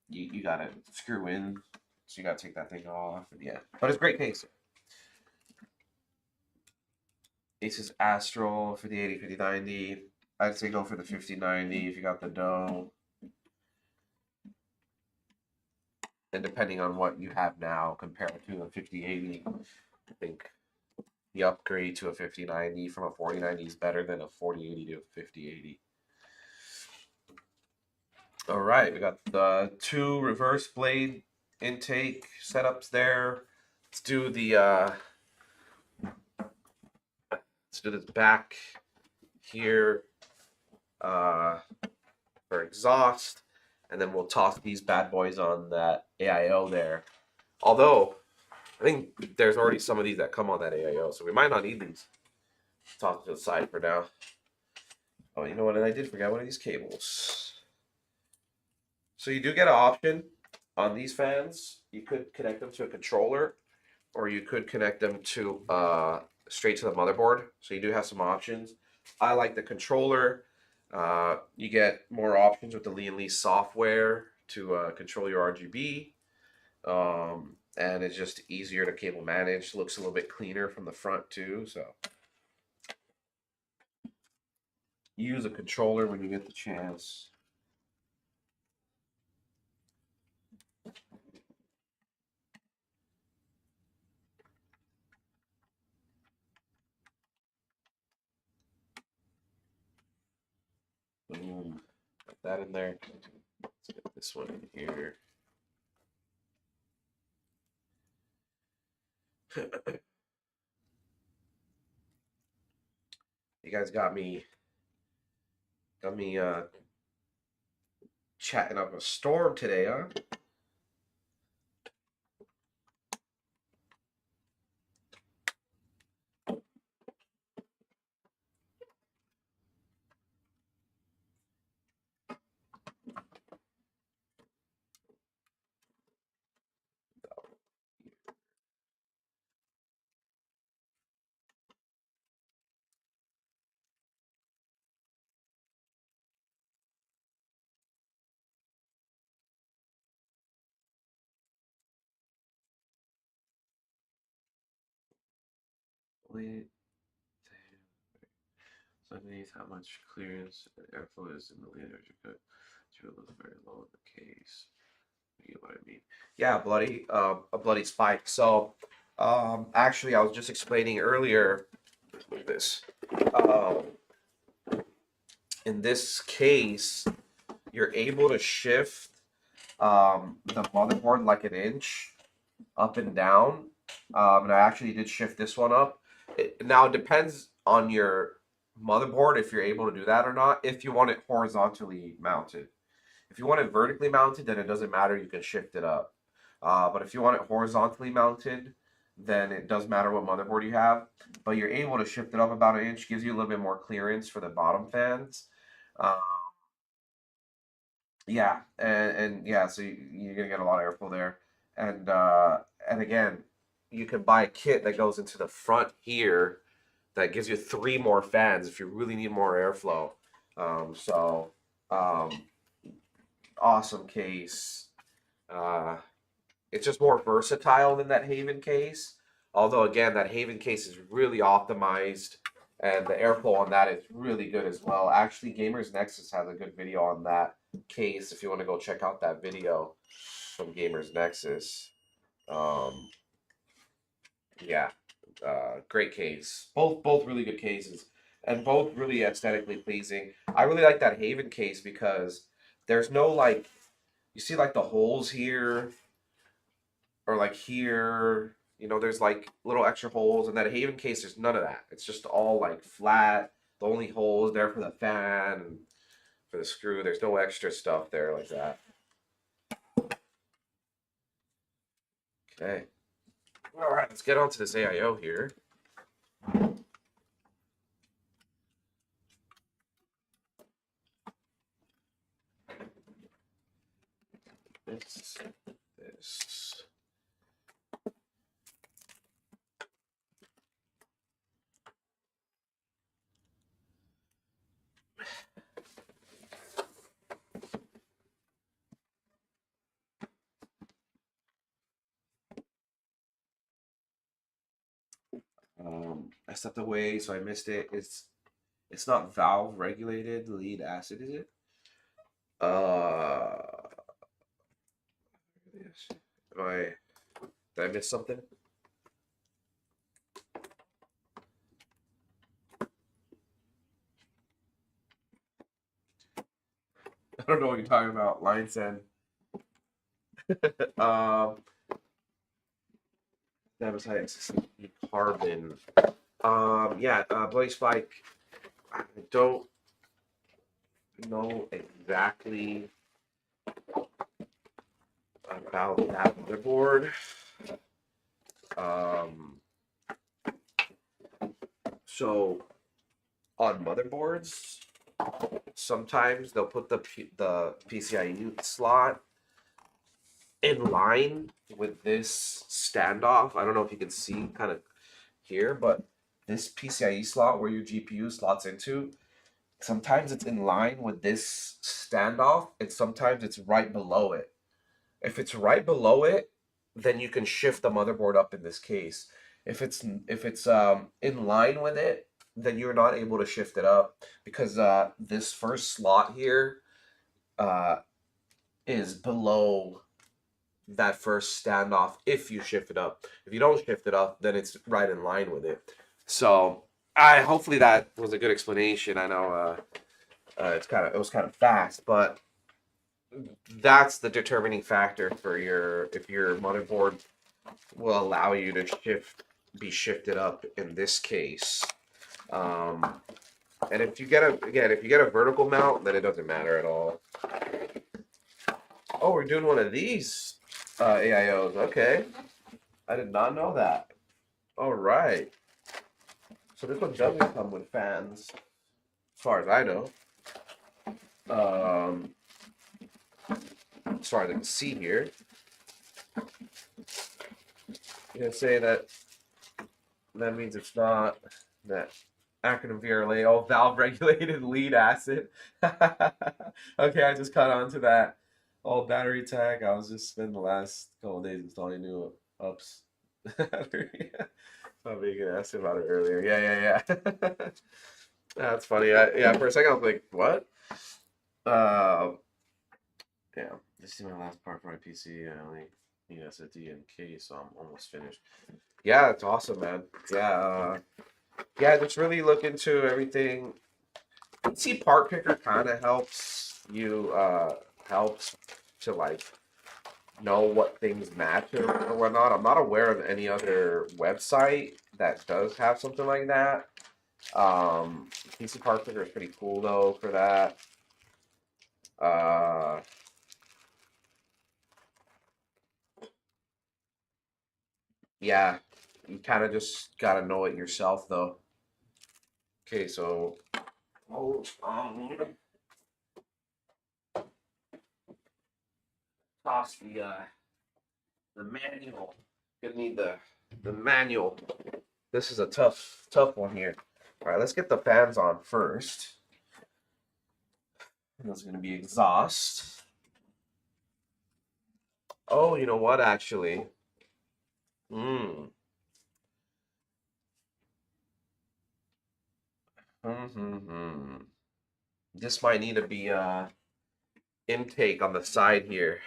you gotta screw in, so you gotta take that thing off. And yeah, but it's a great case. ASUS ASTRAL for the 80, 5090. I'd say go for the 5090 if you got the dough. And depending on what you have now compared to a 5080, I think the upgrade to a 5090 from a 4090 is better than a 4080 to a 5080. All right, we got the two reverse blade intake setups there. Let's do this back here for exhaust, and then we'll toss these bad boys on that AIO there. Although I think there's already some of these that come on that AIO, so we might not need these. Toss to the side for now. Oh, you know what? And I did forget one of these cables. So you do get an option on these fans. You could connect them to a controller, or you could connect them to straight to the motherboard. So you do have some options. I like the controller. You get more options with the Lian Li software to control your RGB. And it's just easier to cable manage. Looks a little bit cleaner from the front too. So use a controller when you get the chance. Boom. Put that in there. Let's get this one in here. You guys got me chatting up a storm today, huh? wait. So underneath how much clearance and airflow is in the Lian cut. It was very low in the case. You know what I mean? Yeah, a bloody spike. So, actually, I was just explaining earlier this. Um, in this case, you're able to shift the motherboard like an inch up and down. And I actually did shift this one up. Now it depends on your motherboard if you're able to do that or not. If you want it horizontally mounted, if you want it vertically mounted, then it doesn't matter. You can shift it up. But if you want it horizontally mounted, then it does matter what motherboard you have. But you're able to shift it up about an inch, gives you a little bit more clearance for the bottom fans. Uh, yeah, and yeah, so you're gonna get a lot of airflow there. And again, you can buy a kit that goes into the front here that gives you 3 more fans if you really need more airflow. So awesome case. It's just more versatile than that Haven case. Although again, that Haven case is really optimized and the airflow on that is really good as well. Actually, Gamers Nexus has a good video on that case if you want to go check out that video from Gamers Nexus. Yeah, great case. Both really good cases and both really aesthetically pleasing. I really like that Haven case because there's no like, you see like the holes here or like here, you know, there's like little extra holes. In that Haven case, there's none of that. It's just all like flat. The only hole is there for the fan and for the screw. There's no extra stuff there like that. Okay. All right, let's get on to this AIO here. This. I stepped away, so I missed it. It's not valve regulated lead acid, is it? Yes. Did I miss something? I don't know what you're talking about. Line send. That was high carbon. Yeah, Bloody Spike. I don't know exactly about that motherboard. So on motherboards, sometimes they'll put the PCIe slot in line with this standoff. I don't know if you can see kind of here, but this PCIe slot where your GPU slots into, sometimes it's in line with this standoff and sometimes it's right below it. If it's right below it, then you can shift the motherboard up in this case. If it's in line with it, then you're not able to shift it up because this first slot here is below that first standoff if you shift it up. If you don't shift it up, then it's right in line with it. So hopefully that was a good explanation. I know it was kind of fast, but that's the determining factor for if your motherboard will allow you to be shifted up in this case. And if you get a vertical mount, then it doesn't matter at all. Oh, we're doing one of these AIOs. Okay, I did not know that. All right. So this one doesn't come with fans, as far as I know. As far as I can see here. You can say that means it's not that acronym VRLA, oh, valve regulated lead acid. Okay, I just caught on to that. Oh, battery tag. I was just spending the last couple of days installing new ups. Oh, you can ask about it earlier. Yeah. That's funny. Yeah, for a second I was like, what? Uh, yeah. This is my last part for my PC. I only need SSD and case, so I'm almost finished. Yeah, it's awesome, man. Yeah, just really look into everything. PC Part Picker kind of helps you, helps to like know what things match or whatnot. I'm not aware of any other website that does have something like that. PC Part Picker is pretty cool though for that. Uh, yeah, you kind of just gotta know it yourself though. Okay, so oh, toss the manual. Gonna need the manual. This is a tough one here. All right, let's get the fans on first. That's gonna be exhaust. Oh, you know what? Actually, mm. Mm-hmm. This might need to be intake on the side here.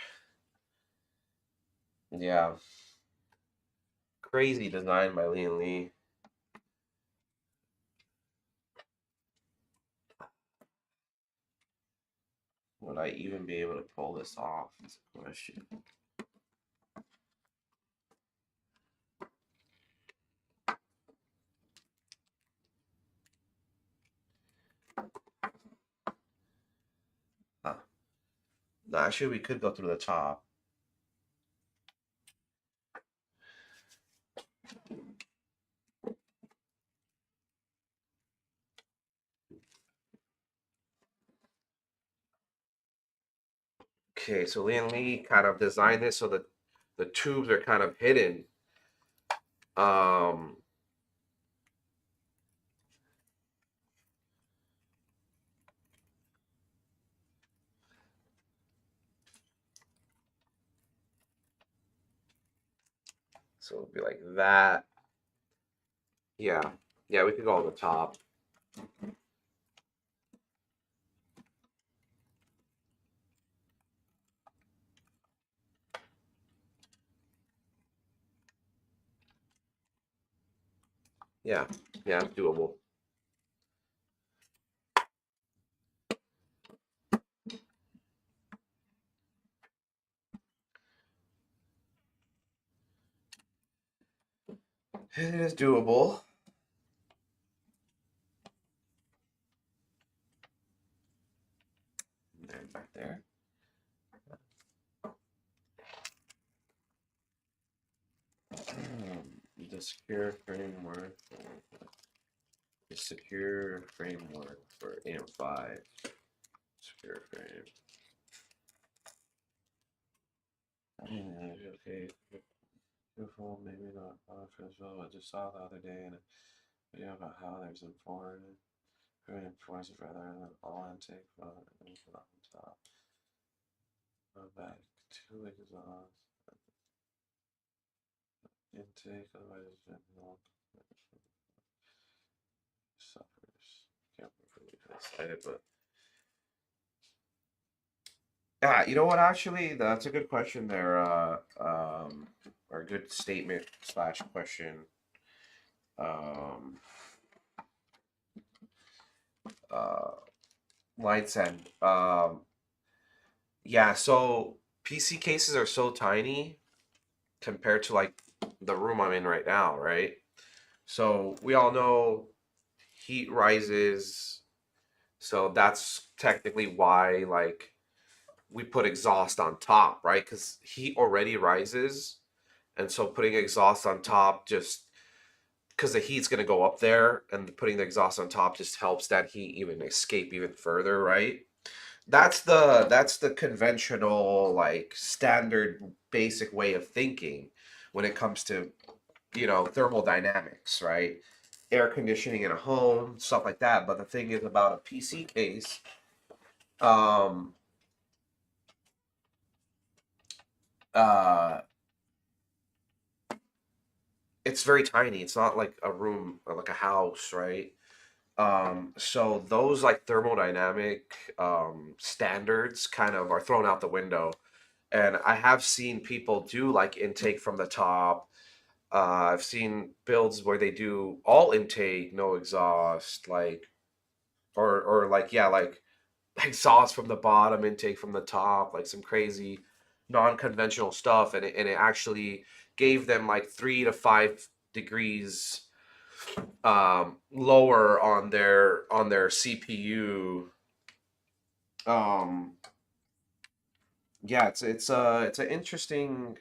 Yeah, crazy design by Lian Li. Would I even be able to pull this off? Is a question. Huh. No, actually, we could go through the top. Okay, so Lian Li kind of designed this so that the tubes are kind of hidden. Um, so it'll be like that. Yeah, yeah, we could go on the top. Yeah, yeah, doable. It is doable. There, back there. The secure framework. The secure framework for AM5. Secure frame. Okay. Beautiful, maybe not official. I just saw the other day in a video about how there's important forces rather than all intake from the top. Back to exhaust. Intake, otherwise it's been long. Suffers. Can't really excited, but yeah, you know what? Actually, that's a good question there. Or a good statement slash question. Um, uh, Lights End. Yeah. So PC cases are so tiny compared to like the room I'm in right now, right? So we all know heat rises. So that's technically why like we put exhaust on top, right? Because heat already rises, and so putting exhaust on top just because the heat's going to go up there, and putting the exhaust on top just helps that heat even escape even further, right? That's the conventional like standard basic way of thinking when it comes to thermodynamics, right? Air conditioning in a home, stuff like that. But the thing is about a PC case, um, uh, it's very tiny. It's not like a room or like a house, right? So those like thermodynamic standards kind of are thrown out the window. And I have seen people do like intake from the top. I've seen builds where they do all intake, no exhaust, like or like yeah, like exhaust from the bottom, intake from the top, like some crazy non-conventional stuff, and it actually gave them like 3 to 5 degrees lower on their CPU. Um, yeah, it's an interesting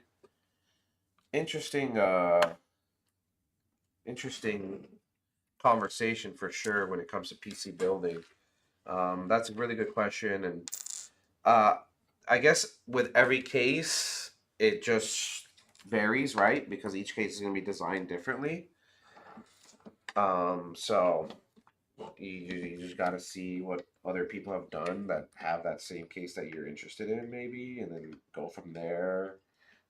interesting conversation for sure when it comes to PC building. That's a really good question, and uh, I guess with every case, it just varies, right? Because each case is going to be designed differently. So you just got to see what other people have done that have that same case that you're interested in, maybe, and then go from there.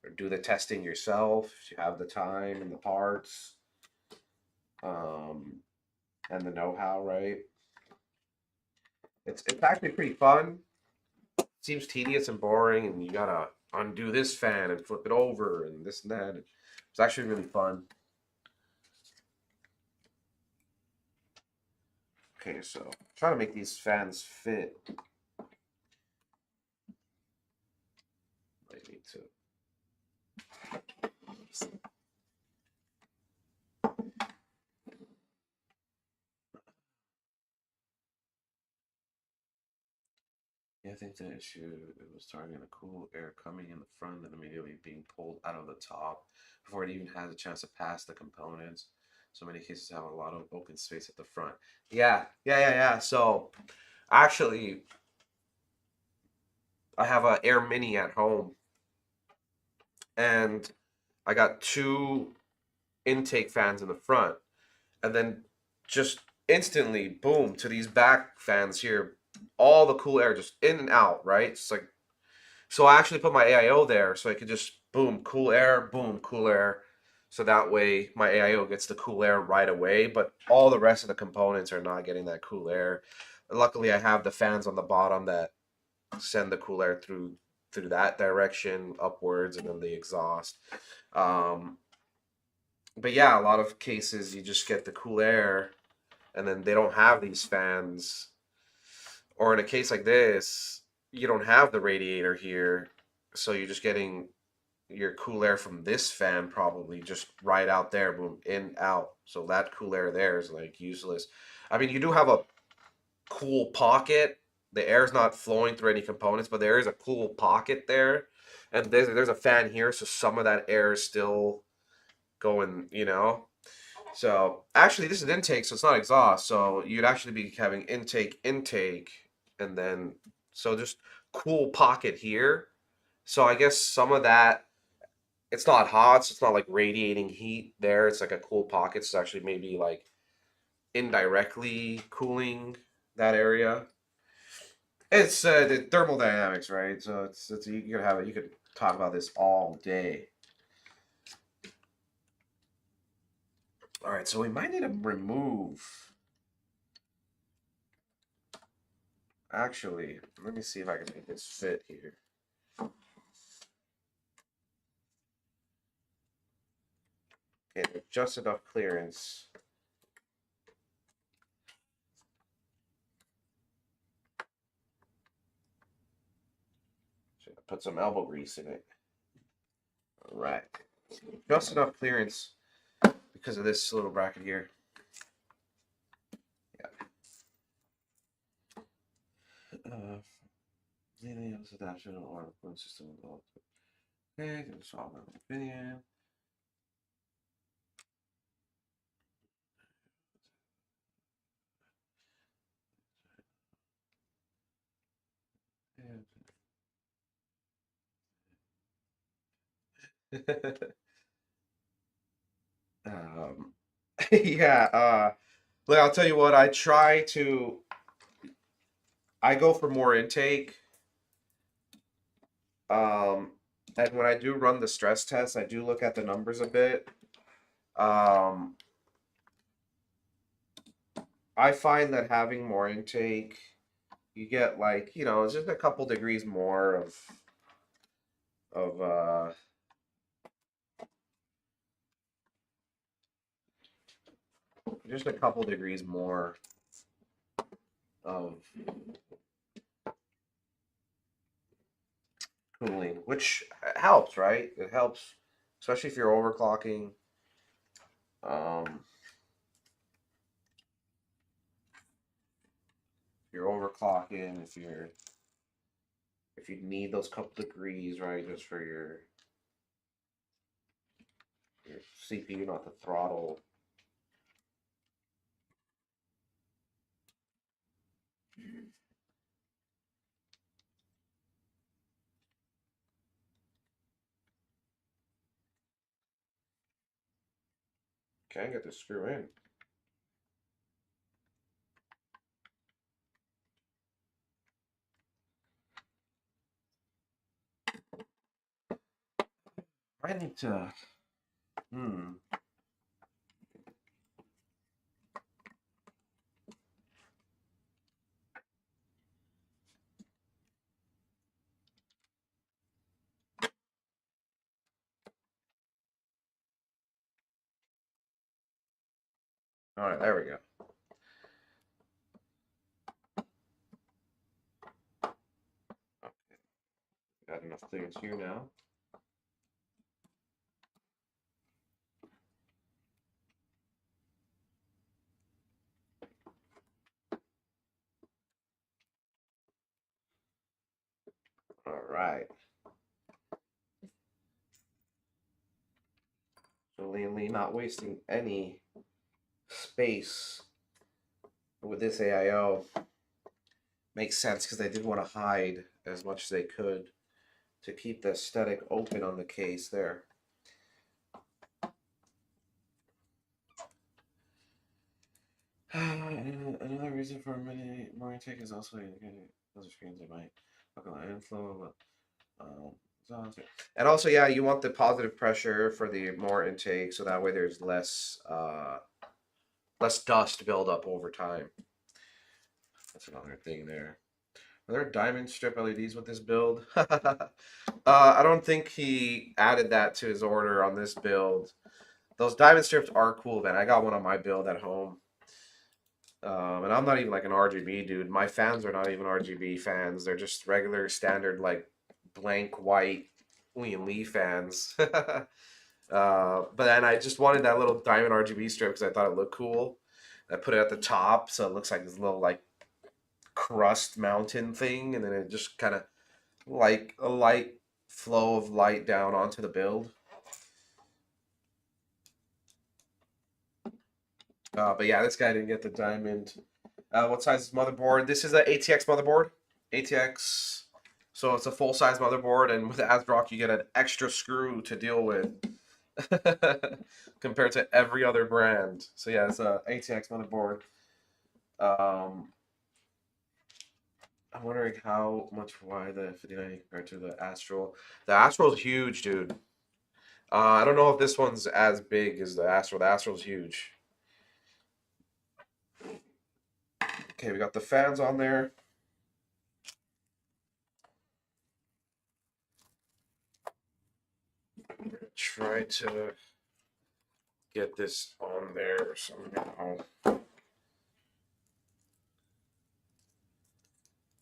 Or do the testing yourself if you have the time and the parts, um, and the know-how, right? It's actually pretty fun. Seems tedious and boring, and you gotta undo this fan and flip it over and this and that. It's actually really fun. Okay, so try to make these fans fit. Might need to. Yeah, I think the issue it was targeting a cool air coming in the front and immediately being pulled out of the top before it even has a chance to pass the components. So many cases have a lot of open space at the front. Yeah. So actually, I have a Air Mini at home, and I got two intake fans in the front, and then just instantly, boom, to these back fans here, all the cool air just in and out, right? It's like, so I actually put my AIO there so I could just boom, cool air, boom, cool air. So that way my AIO gets the cool air right away, but all the rest of the components are not getting that cool air. Luckily, I have the fans on the bottom that send the cool air through that direction upwards, and then the exhaust. Um, but yeah, a lot of cases you just get the cool air, and then they don't have these fans. Or in a case like this, you don't have the radiator here, so you're just getting your cool air from this fan probably just right out there, boom, in, out. So that cool air there is like useless. I mean, you do have a cool pocket. The air is not flowing through any components, but there is a cool pocket there. And there's a fan here, so some of that air is still going, you know. So actually, this is intake, so it's not exhaust. So you'd actually be having intake, and then so just cool pocket here. So I guess some of that, it's not hot, so it's not like radiating heat there. It's like a cool pocket. So it's actually maybe like indirectly cooling that area. It's the thermodynamics, right? So it's you could have it. You could talk about this all day. All right, so we might need to remove. Actually, let me see if I can make this fit here. Okay, just enough clearance. Should put some elbow grease in it. All right, just enough clearance because of this little bracket here. Yeah. Linux adaptation or phone system. Okay, gonna solve my opinion. um, yeah. Look, I'll tell you what. I go for more intake. And when I do run the stress test, I do look at the numbers a bit. Um, I find that having more intake, you get like, you know, it's just a couple degrees more of just a couple degrees more of cooling, which helps, right? It helps, especially if you're overclocking. Um, if you're overclocking, if you need those couple degrees, right, just for your CPU not to throttle. Can't get the screw in. I need to. Hmm. All right, there we go. Okay, got enough clearance here now. All right. So Lian Li not wasting any space with this AIO. Makes sense because they did want to hide as much as they could to keep the aesthetic open on the case there. Another reason for more intake is also indicating other screens that might talk about inflow. And also, yeah, you want the positive pressure for the more intake, so that way there's less dust build up over time. That's another thing there. Are there diamond strip LEDs with this build? I don't think he added that to his order on this build. Those diamond strips are cool, man. I got one on my build at home. And I'm not even like an RGB dude. My fans are not even RGB fans. They're just regular standard like blank white Lian Li fans. But then I just wanted that little diamond RGB strip because I thought it looked cool. I put it at the top so it looks like this little like crust mountain thing, and then it just kind of like a light flow of light down onto the build. But yeah, this guy didn't get the diamond. What size is motherboard? This is an ATX motherboard. ATX. So it's a full size motherboard, and with the ASTRAL, you get an extra screw to deal with compared to every other brand. So yeah, it's a ATX motherboard. I'm wondering how much why the 5090 compared to the ASTRAL. The ASTRAL is huge, dude. I don't know if this one's as big as the ASTRAL. The ASTRAL's huge. Okay, we got the fans on there. Try to get this on there somehow.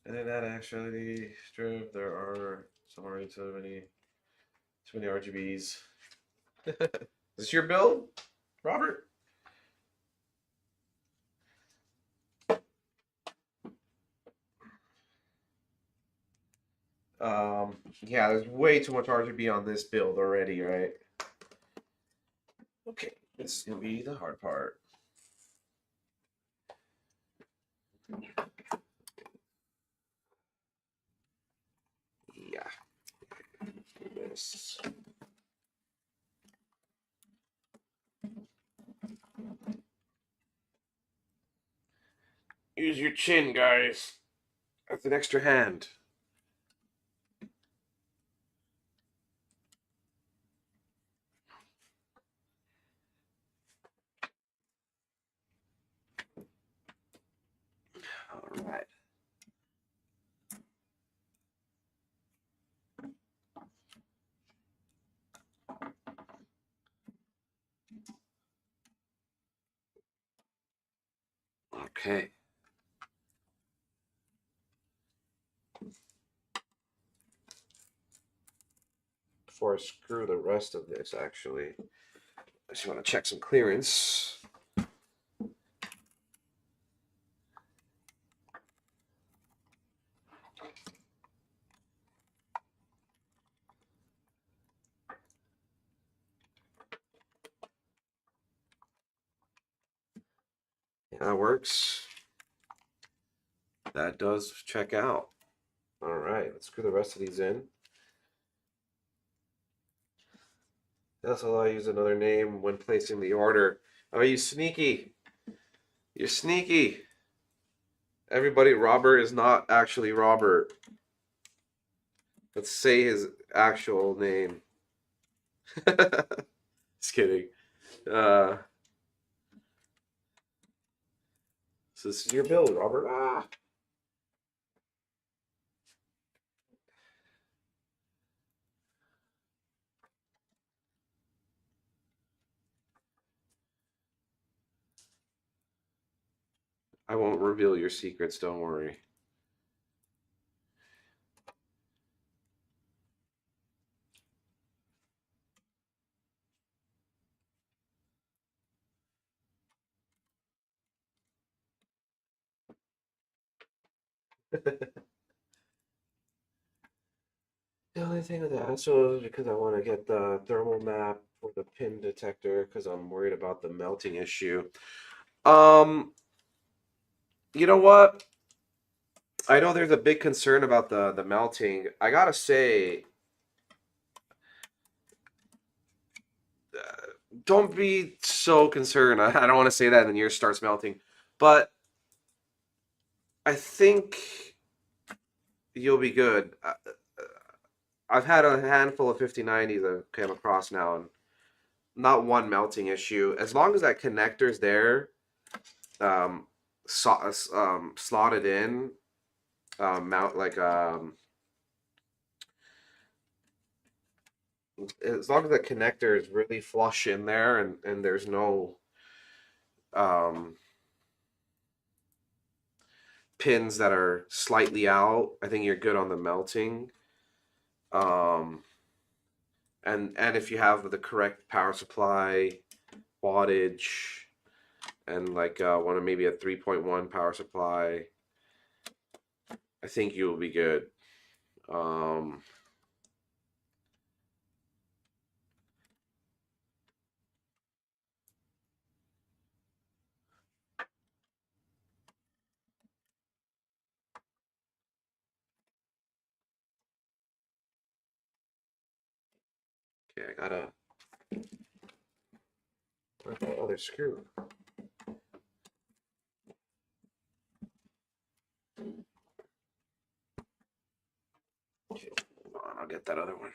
And then that actually strip, there are already too many RGBs. Is this your build, Robert? Yeah, there's way too much RGB on this build already, right? Okay, this is gonna be the hard part. Yeah. This. Use your chin, guys. That's an extra hand. right. Okay. Before I screw the rest of this, actually, I just want to check some clearance. Yeah, that works. That does check out. All right, let's screw the rest of these in. That's how I use another name when placing the order. Oh, you sneaky. You're sneaky. Everybody, Robert is not actually Robert. Let's say his actual name. Just kidding. Uh, this is your build, Robert. Ah. I won't reveal your secrets, don't worry. The only thing with the ASTRAL is because I want to get the thermal map for the pin detector because I'm worried about the melting issue. Um, you know what? I know there's a big concern about the melting. I gotta say, don't be so concerned. I don't want to say that and then yours starts melting, but I think you'll be good. I've had a handful of 5090s I've come across now, and not one melting issue. As long as that connector's there, um, slotted in, mount like as long as the connector is really flush in there and there's no um pins that are slightly out, I think you're good on the melting. Um, and if you have the correct power supply wattage and like one maybe a 3.1 power supply, I think you will be good. Um, okay, I gotta. Where's my other screw? Okay, hold on, I'll get that other one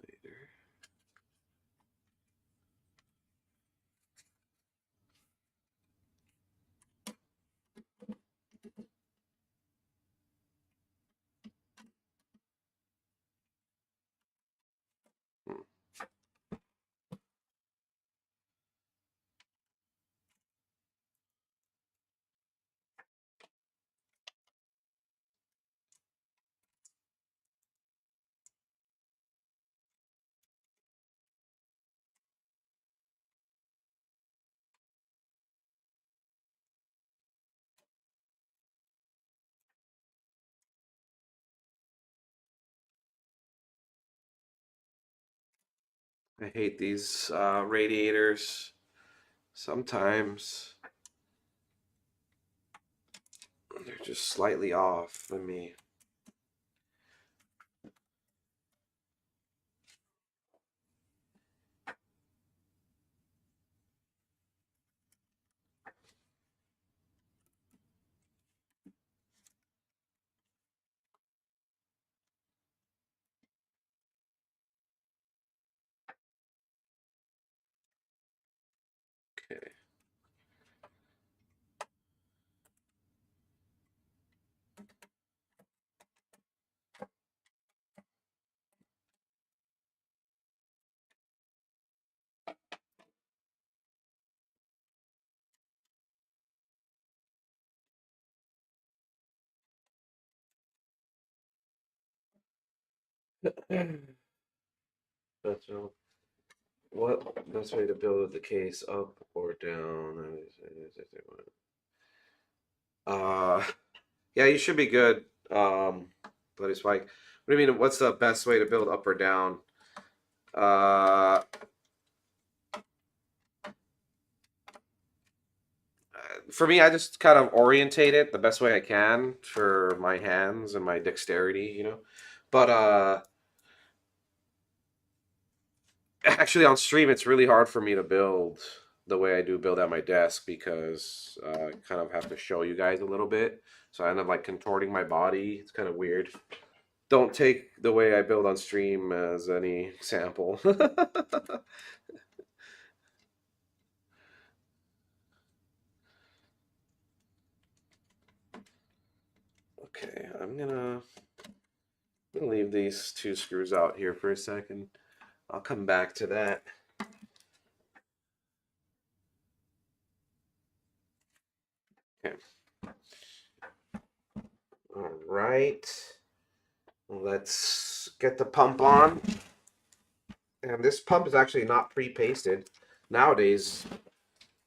later. Hmm. I hate these radiators. Sometimes they're just slightly off. Let me. Okay. That's what best way to build the case, up or down? Uh, yeah, you should be good. Bloody Spike. What do you mean? What's the best way to build up or down? Uh, for me, I just kind of orientate it the best way I can for my hands and my dexterity, you know. But actually, on stream, it's really hard for me to build the way I do build at my desk because I kind of have to show you guys a little bit. So I end up like contorting my body. It's kind of weird. Don't take the way I build on stream as any sample. Okay, I'm gonna leave these two screws out here for a second. I'll come back to that. Okay. All right. Let's get the pump on. And this pump is actually not pre-pasted. Nowadays,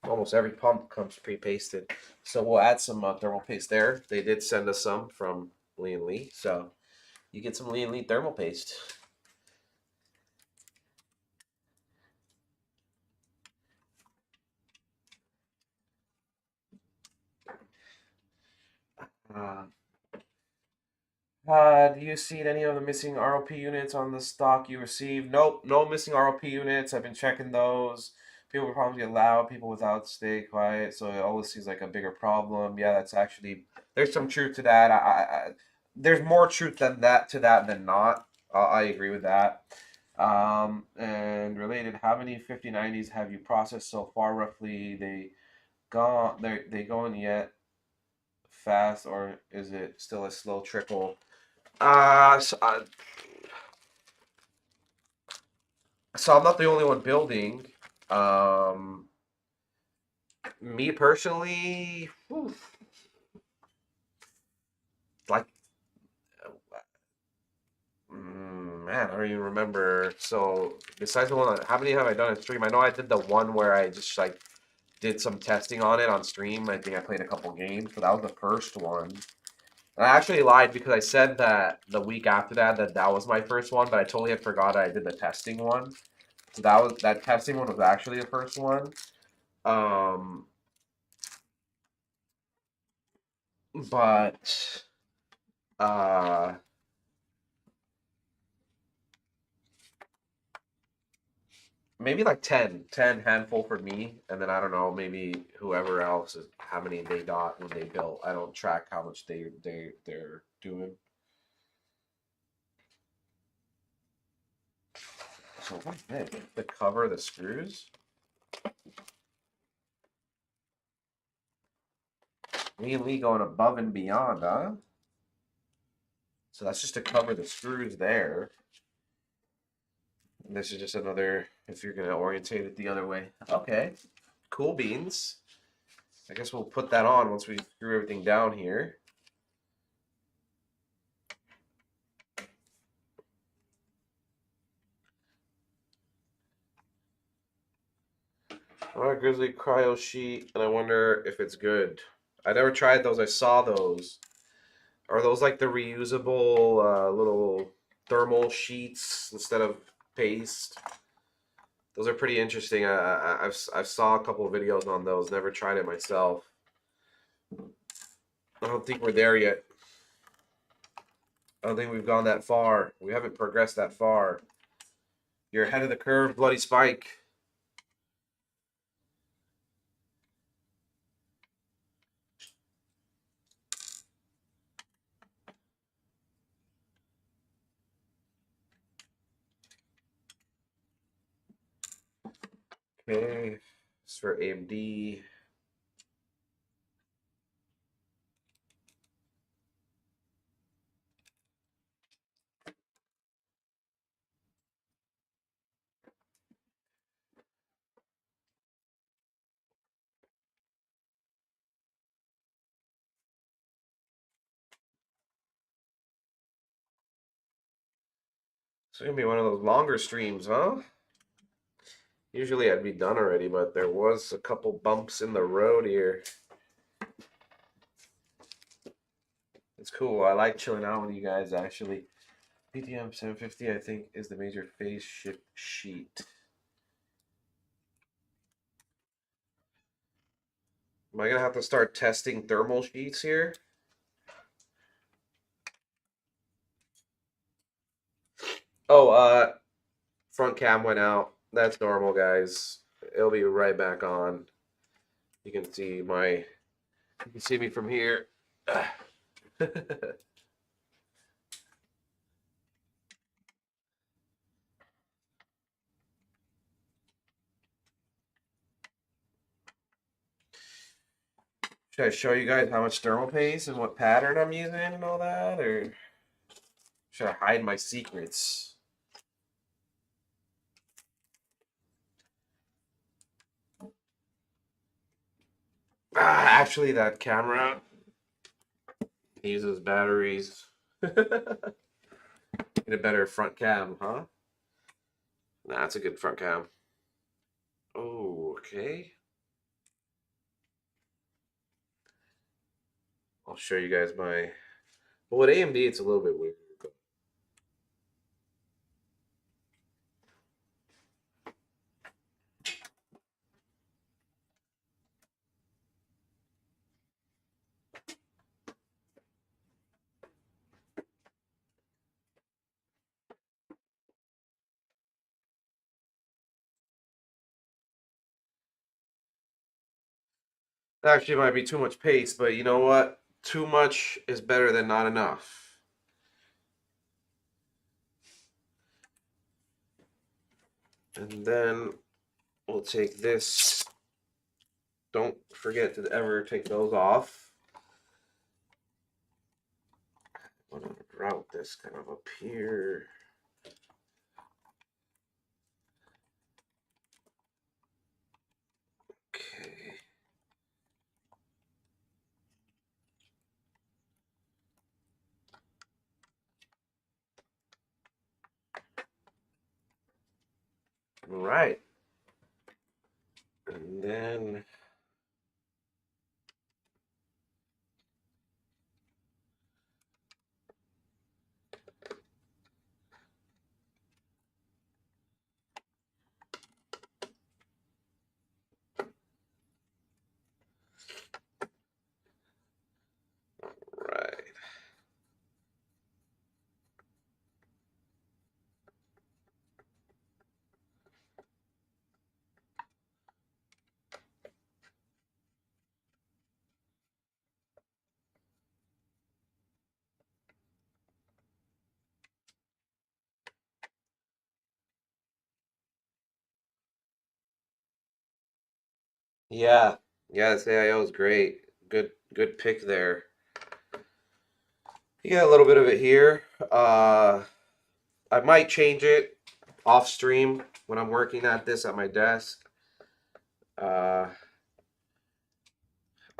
almost every pump comes pre-pasted. So we'll add some thermal paste there. They did send us some from Lian Li. So you get some Lian Li thermal paste. Uh, do you see any of the missing ROP units on the stock you received? Nope, no missing ROP units. I've been checking those. People with problems get loud. People without stay quiet. So it always seems like a bigger problem. Yeah, that's actually there's some truth to that. There's more truth than that to that than not. I agree with that. And related, how many 5090s have you processed so far? Roughly, they going yet fast, or is it still a slow trickle? Uh, so, uh, so I'm not the only one building. Um, Me personally, whew, like, man, I don't even remember. So besides the one, how many have I done in stream? I know I did the one where I just like did some testing on it on stream. I think I played a couple games, but that was the first one. And I actually lied because I said that the week after that was my first one, but I totally had forgot I did the testing one. So that testing one was actually the first one. Um, but uh, maybe like 10 handful for me, and then I don't know, maybe whoever else is how many they got when they built. I don't track how much they're doing. So what the heck? The cover of the screws? Me and Lee going above and beyond, huh? So that's just to cover the screws there. And this is just another, if you're gonna orientate it the other way. Okay, cool beans. I guess we'll put that on once we screw everything down here. Alright, Grizzly Cryo Sheet, and I wonder if it's good. I never tried those, I saw those. Are those like the reusable little thermal sheets instead of paste? Those are pretty interesting. I've saw a couple of videos on those. Never tried it myself. I don't think we're there yet. I don't think we've gone that far. We haven't progressed that far. You're ahead of the curve, Bloody Spike. Okay, it's for AMD. It's gonna be one of those longer streams, huh? Usually I'd be done already, but there was a couple bumps in the road here. It's cool. I like chilling out with you guys, actually. PTM 750, I think, is the major phase shift sheet. Am I gonna have to start testing thermal sheets here? Oh, front cam went out. That's normal, guys. It'll be right back on. You can see me from here. Should I show you guys how much thermal paste and what pattern I'm using and all that, or should I hide my secrets? Actually, that camera uses batteries. Need a better front cam, huh? Nah, that's a good front cam. Oh, okay. I'll show you guys my. Well, with AMD, it's a little bit weird. Actually, it might be too much paste, but you know what? Too much is better than not enough. And then we'll take this. Don't forget to ever take those off. I'm gonna route this kind of up here. Okay. All right. And then right. Yeah. Yeah, this AIO is great. Good pick there. You got a little bit of it here. I might change it off stream when I'm working at this at my desk. I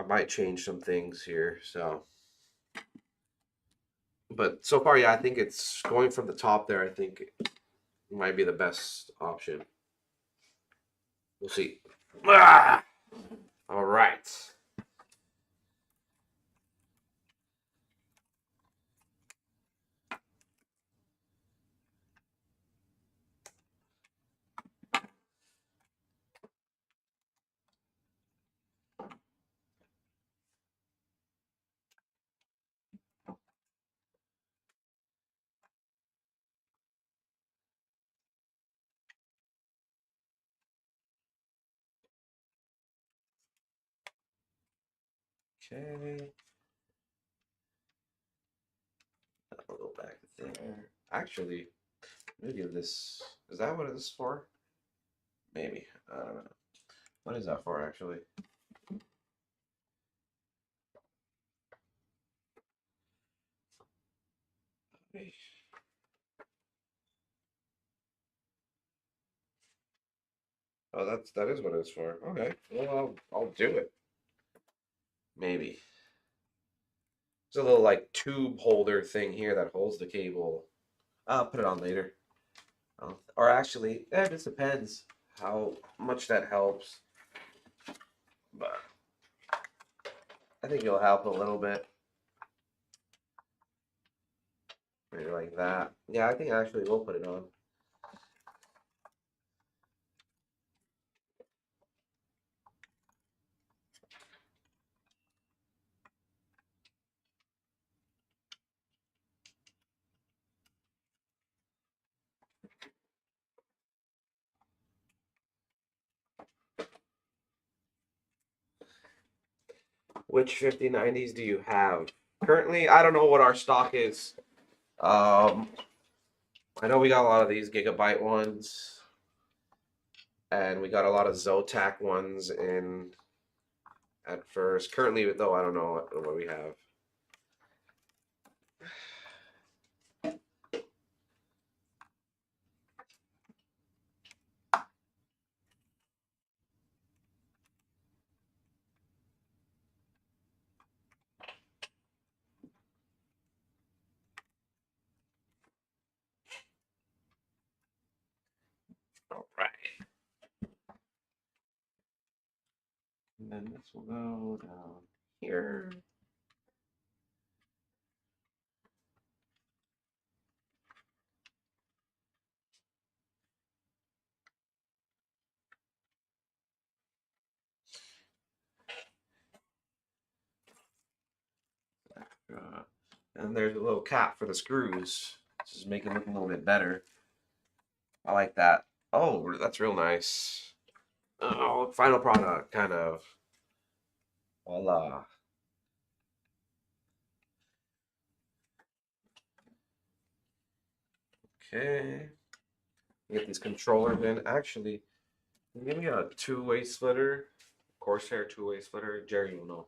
might change some things here, so. But so far, yeah, I think it's going from the top there. I think it might be the best option. We'll see. Ah! All right. Okay. I'll go back there. Actually, maybe this is that what it is for? Maybe. I don't know. What is that for actually? Oh, that is what it's for. Okay. Well, I'll do it. Maybe. There's a little like tube holder thing here that holds the cable. I'll put it on later. Or actually, it just depends how much that helps. But I think it'll help a little bit. Maybe like that. Yeah, I think actually we'll put it on. Which 5090s do you have? Currently, I don't know what our stock is. Um, I know we got a lot of these Gigabyte ones, and we got a lot of Zotac ones in at first. Currently, though, I don't know what we have. All right. And then this will go down here. And there's a little cap for the screws. Just make it look a little bit better. I like that. Oh, that's real nice. Oh, final product, kind of. Voila. Okay. Get these controllers in. Actually, give me a two-way splitter. Corsair two-way splitter. Jerry will know.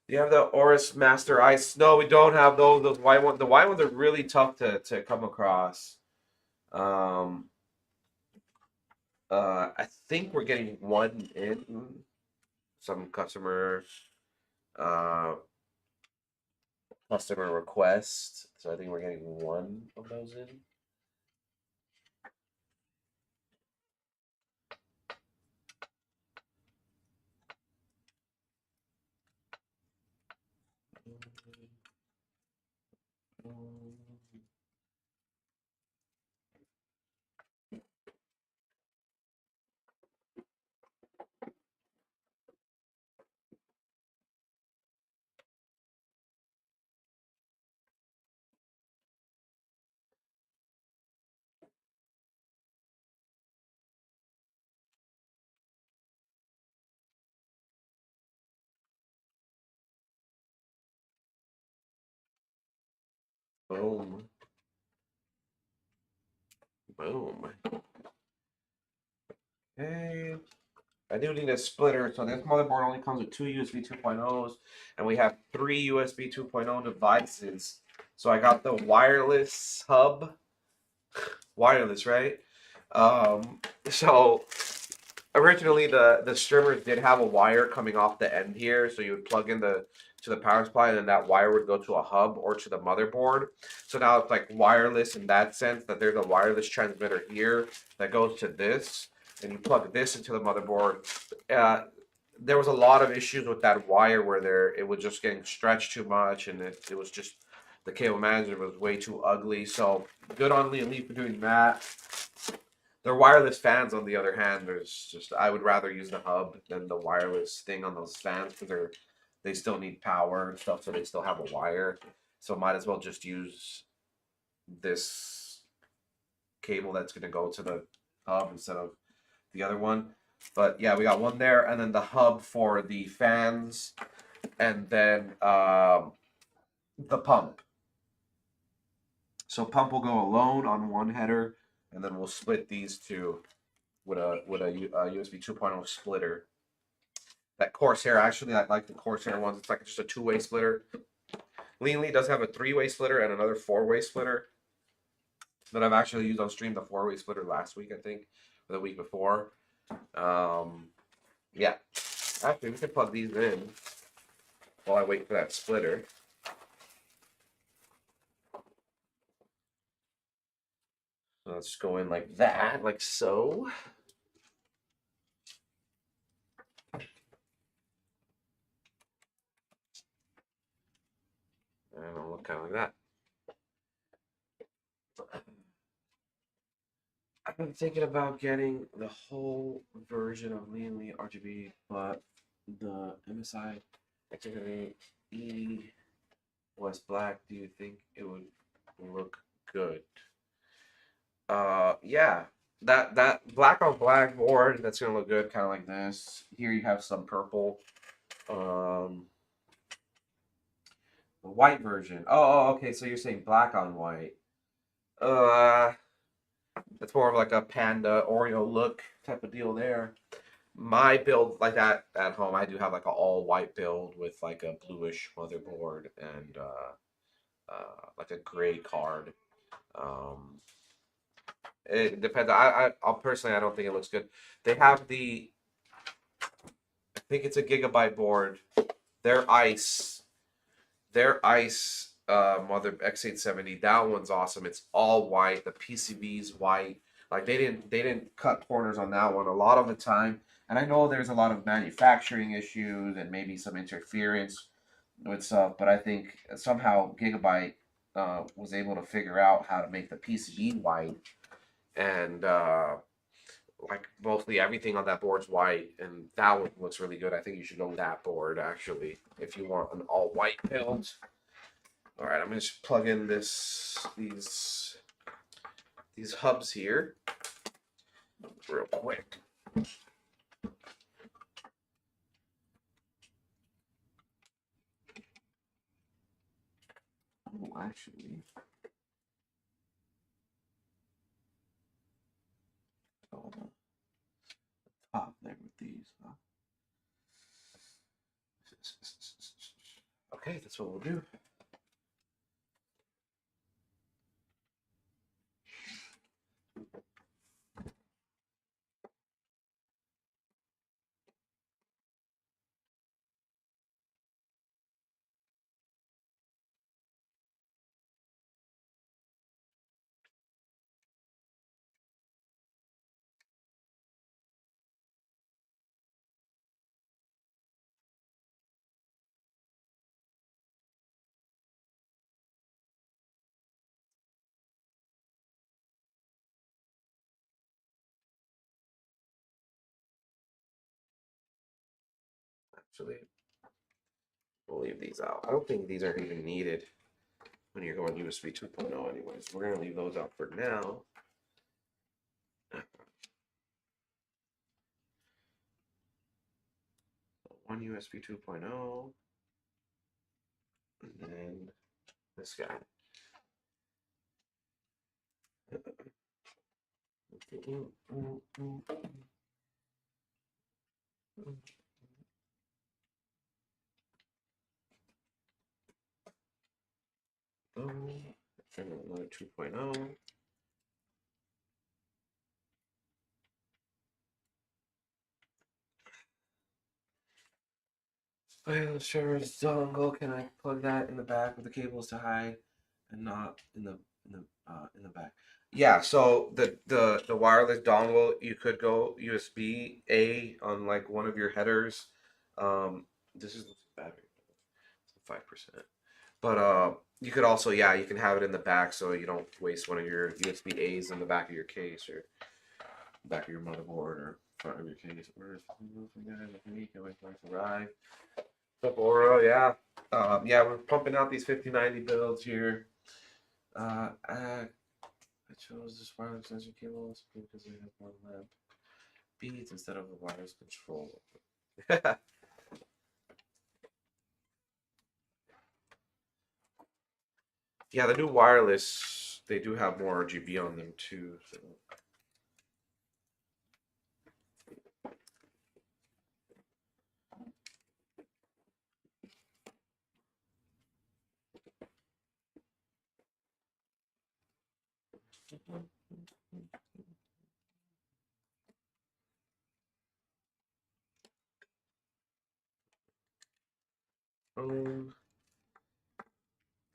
Do you have the Oris Master Ice? No, we don't have those. Those white ones. The white ones are really tough to come across. Um, I think we're getting one in. Some uh, customer request. So I think we're getting one of those in. Boom. Boom. Okay. I do need a splitter, so this motherboard only comes with two USB 2.0s, and we have three USB 2.0 devices. So I got the wireless hub, wireless, right? So originally the streamers did have a wire coming off the end here, so you would plug in the to the power supply, and then that wire would go to a hub or to the motherboard. So now it's like wireless in that sense, that there's a wireless transmitter here that goes to this, and you plug this into the motherboard. There was a lot of issues with that wire where it was just getting stretched too much, and it was just the cable management was way too ugly. So good on Lian Li for doing that. Their wireless fans, on the other hand, there's just I would rather use the hub than the wireless thing on those fans because they still need power and stuff, so they still have a wire. So might as well just use this cable that's going to go to the hub instead of the other one. But yeah, we got one there, and then the hub for the fans, and then the pump. So pump will go alone on one header, and then we'll split these two with a USB 2.0 splitter. That Corsair, actually, I like the Corsair ones. It's like just a two-way splitter. Lian Li does have a three-way splitter and another four-way splitter that I've actually used on stream. The four-way splitter last week, I think, or the week before. Yeah. Actually, we can plug these in while I wait for that splitter. let's just go in like that, like so. And it'll look kind of like that. I've been thinking about getting the whole version of Lian Li RGB, but the MSI E was black. Do you think it would look good? Yeah. That black on black board, that's gonna look good, kind of like this. Here you have some purple. Um, the white version. Okay. So you're saying black on white. Uh, it's more of like a panda Oreo look type of deal there. My build like that at home, I do have like an all white build with like a bluish motherboard and like a gray card. Um, it depends. I'll personally, I don't think it looks good. They have I think it's a gigabyte board. Their ice, their ice mother X870. That one's awesome. It's all white. The PCB's white. Like they didn't cut corners on that one a lot of the time. And I know there's a lot of manufacturing issues and maybe some interference with stuff, but I think somehow Gigabyte was able to figure out how to make the PCB white, and like mostly everything on that board's white, and that one looks really good. I think you should go with that board actually if you want an all white build. All right, I'm gonna just plug in these hubs here real quick. Oh, actually, on the top there with these. Huh? Okay, that's what we'll do. Actually, we'll leave these out. I don't think these are even needed when you're going USB 2.0 anyways. We're going to leave those out for now. One USB 2.0. And then this guy. And another 2.0. Well, sure, dongle. Can I plug that in the back with the cables to hide and not in the back? Yeah, so the wireless dongle, you could go USB A on like one of your headers. This is the battery, 5%. But you could also, yeah, you can have it in the back so you don't waste one of your USB A's in the back of your case or back of your motherboard or front of your case. Where's arrive? What's up, Oro? Yeah. Yeah, we're pumping out these 5090 builds here. I chose this wireless extension cable because we have one lamp beads instead of a wireless control. Yeah, the new wireless, they do have more RGB on them too. So.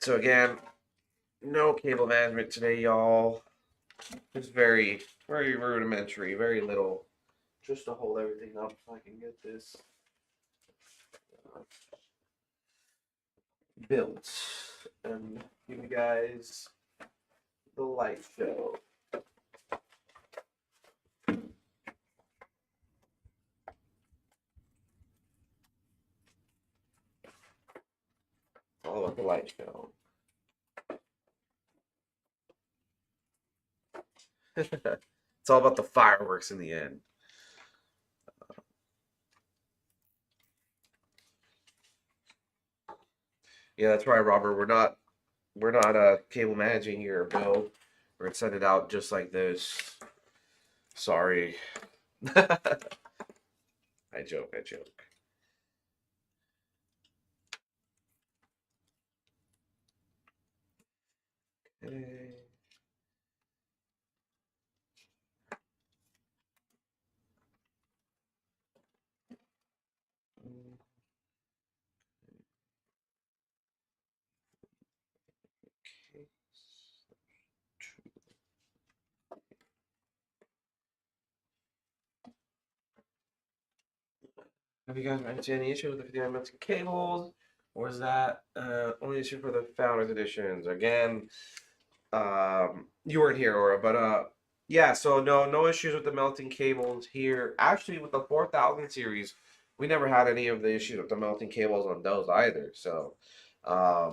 So again, no cable management today, y'all. It's very, very rudimentary, very little, just to hold everything up. If I can get this built and give you guys the light show. All about the light show. It's all about the fireworks in the end. Yeah, that's right, Robert. We're not cable managing here, Bill. We're gonna send it out just like this. Sorry. I joke, I joke. Okay. Have you guys run into any issue with the 59 mounted cables? Or is that only issue for the Founders Editions? Again, you weren't here, Aura, but yeah, so no issues with the melting cables here. Actually, with the 4000 series, we never had any of the issues with the melting cables on those either. So, um,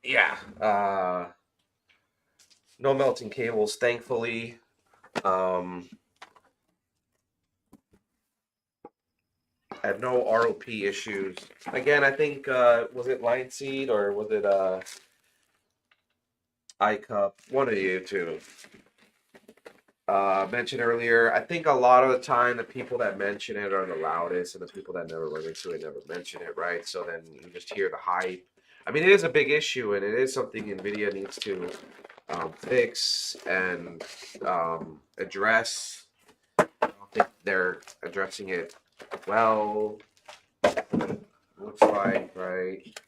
yeah, no melting cables, thankfully. Um, I have no ROP issues. Again, I think was it Lion Seed or was it iCup? One of you two. Mentioned earlier, I think a lot of the time the people that mention it are the loudest, and the people that never run into it never mention it, right? So then you just hear the hype. I mean, it is a big issue, and it is something NVIDIA needs to fix and address. I don't think they're addressing it well. Looks like, right?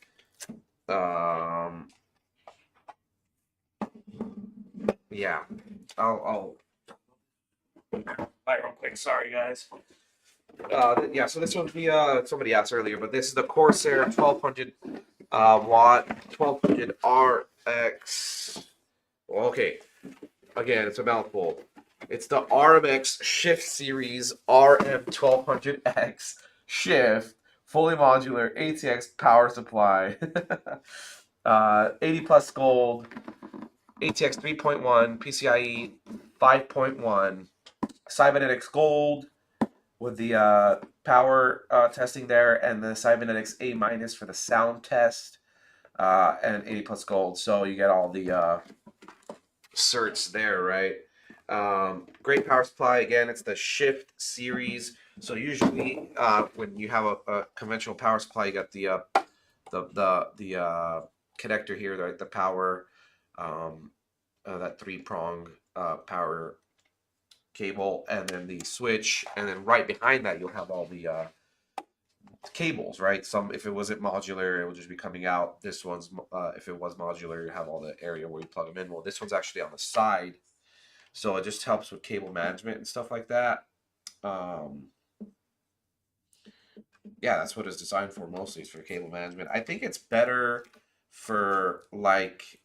Yeah, I'll light real quick. Sorry, guys. Yeah, so this one's the somebody asked earlier, but this is the Corsair 1200 watt 1200 RX. Okay, again, it's a mouthful. It's the RMX Shift Series RM1200X Shift, fully modular ATX power supply, 80 plus gold, ATX 3.1, PCIe 5.1, Cybernetics gold with the power testing there, and the Cybernetics A minus for the sound test, and 80 plus gold. So you get all the certs there, right? Great power supply. Again, it's the Shift series. So usually, when you have a conventional power supply, you got the connector here, right? The power, that three-prong power cable, and then the switch, and then right behind that you'll have all the cables, right? Some, if it wasn't modular, it would just be coming out. This one's if it was modular, you have all the area where you plug them in. Well, this one's actually on the side, so it just helps with cable management and stuff like that. Yeah, that's what it's designed for mostly, is for cable management. I think it's better for like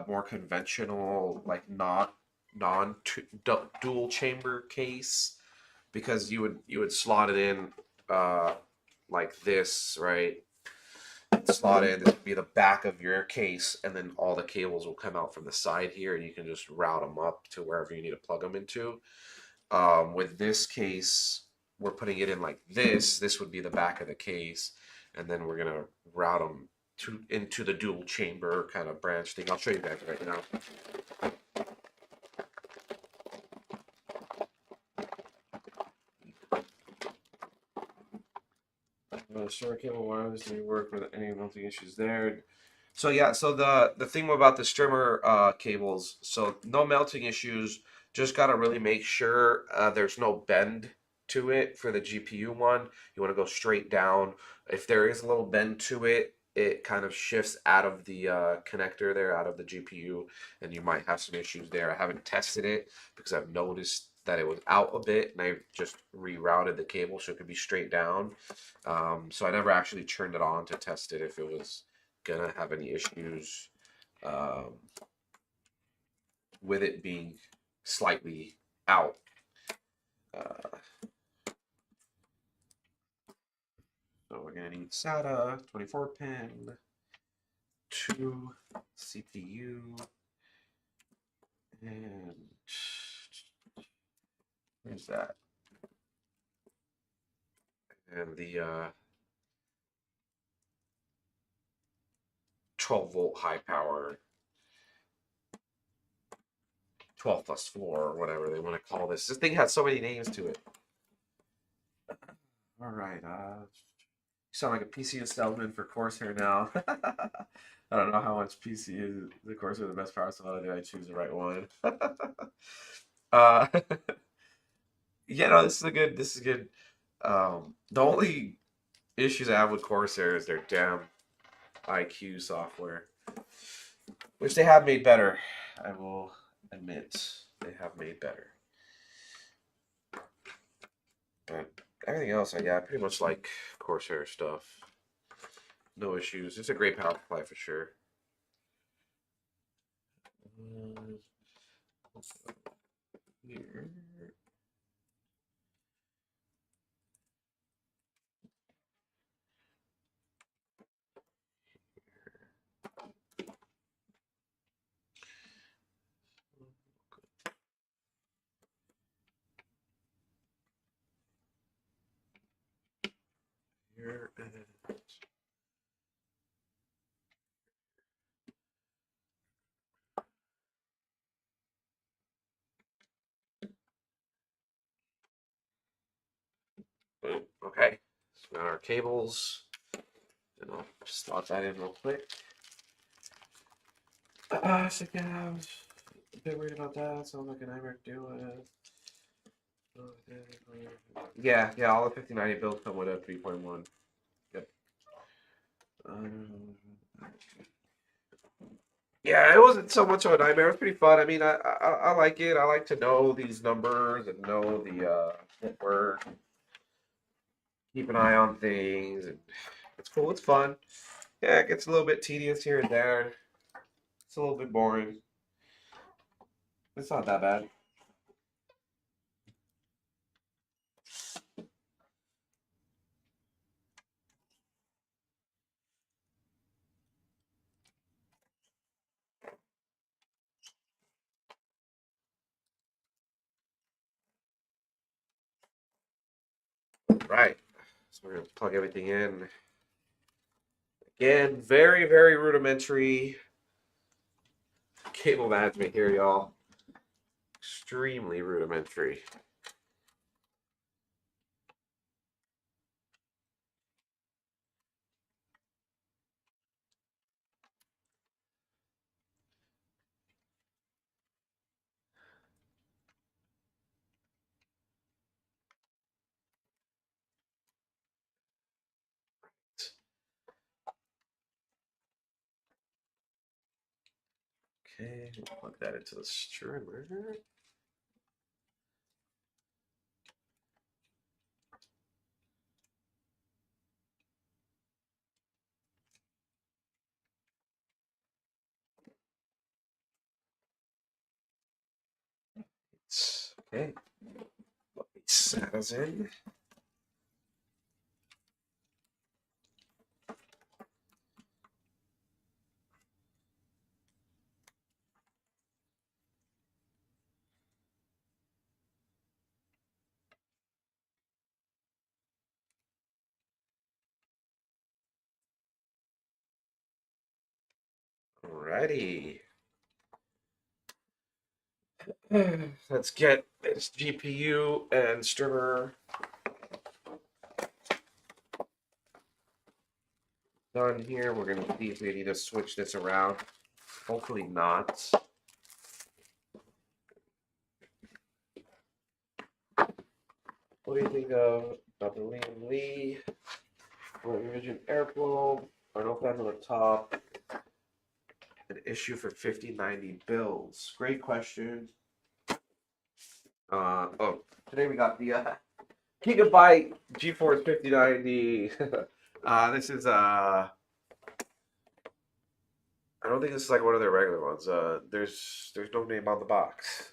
more conventional, like not non dual chamber case, because you would slot it in like this, right? Slot in, this would be the back of your case, and then all the cables will come out from the side here, and you can just route them up to wherever you need to plug them into. With this case, we're putting it in like this. This would be the back of the case, and then we're gonna route them into the dual chamber kind of branch thing. I'll show you guys right now. Short cable wireless, do you work with any melting issues there? So yeah, so the thing about the strimmer cables, so no melting issues. Just gotta really make sure there's no bend to it for the GPU one. You want to go straight down. If there is a little bend to it, it kind of shifts out of the connector there, out of the GPU, and you might have some issues there. I haven't tested it because I've noticed that it was out a bit, and I just rerouted the cable so it could be straight down. So I never actually turned it on to test it if it was gonna have any issues um, with it being slightly out. Uh, so we're gonna need SATA, 24 pin, 2 CPU, and where's that? And the 12-volt high power, 12 plus 4, or whatever they want to call this. This thing has so many names to it. All right, you sound like a PC salesman for Corsair now. I don't know how much PC is the Corsair the best power supply. Did I choose the right one? uh, yeah, no, this is a good. This is good. The only issues I have with Corsair is their damn IQ software, which they have made better. I will admit they have made better. But everything else, I pretty much like Corsair stuff. No issues. It's a great power supply for sure. Here. Here and boom. Okay, so we got our cables, and I'll just slot that in real quick. So yeah, I was a bit worried about that. Sounds like a nightmare to deal with. Yeah, all the 5090 builds come with a 3.1. Yep. Yeah, it wasn't so much of a nightmare. It was pretty fun. I mean, I like it. I like to know these numbers and know the network. Keep an eye on things, and it's cool. It's fun. Yeah, it gets a little bit tedious here and there. It's a little bit boring. It's not that bad. Right. So we're gonna plug everything in. Again, very, very rudimentary cable management here, y'all. Extremely rudimentary. Okay, plug that into the streamer. Okay, let me set us in. Alrighty. Let's get this GPU and streamer done here. We're gonna see if we need to switch this around. Hopefully not. What do you think of Dr. Lian Li? Revision airflow. I don't know if down to the top. An issue for 5090 builds. Great question. Oh, today we got the Gigabyte GeForce 5090. This is I don't think this is like one of their regular ones. There's no name on the box.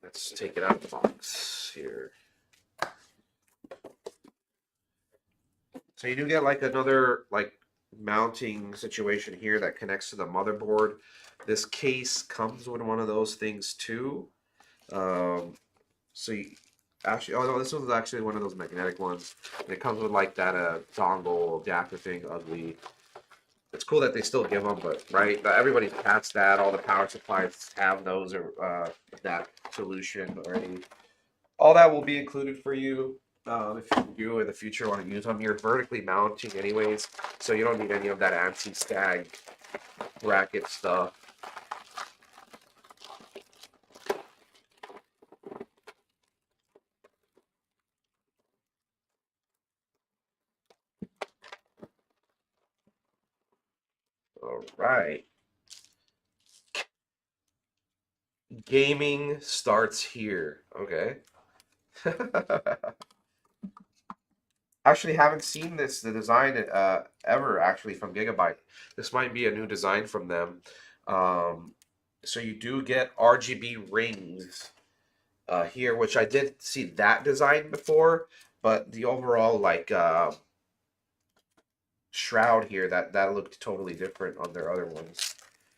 Let's take it out of the box here. So you do get like another like mounting situation here that connects to the motherboard. This case comes with one of those things too. So you actually, oh no, this one's actually one of those magnetic ones. And it comes with like that dongle adapter thing, ugly. It's cool that they still give them, but right, everybody's past that. All the power supplies have those or that solution already. All that will be included for you if you in the future want to use them. You're vertically mounting anyways, so you don't need any of that anti-stag bracket stuff. All right. Gaming starts here. Okay. Actually, haven't seen the design ever actually from Gigabyte. This might be a new design from them. So you do get RGB rings here, which I did see that design before, but the overall like shroud here that looked totally different on their other ones.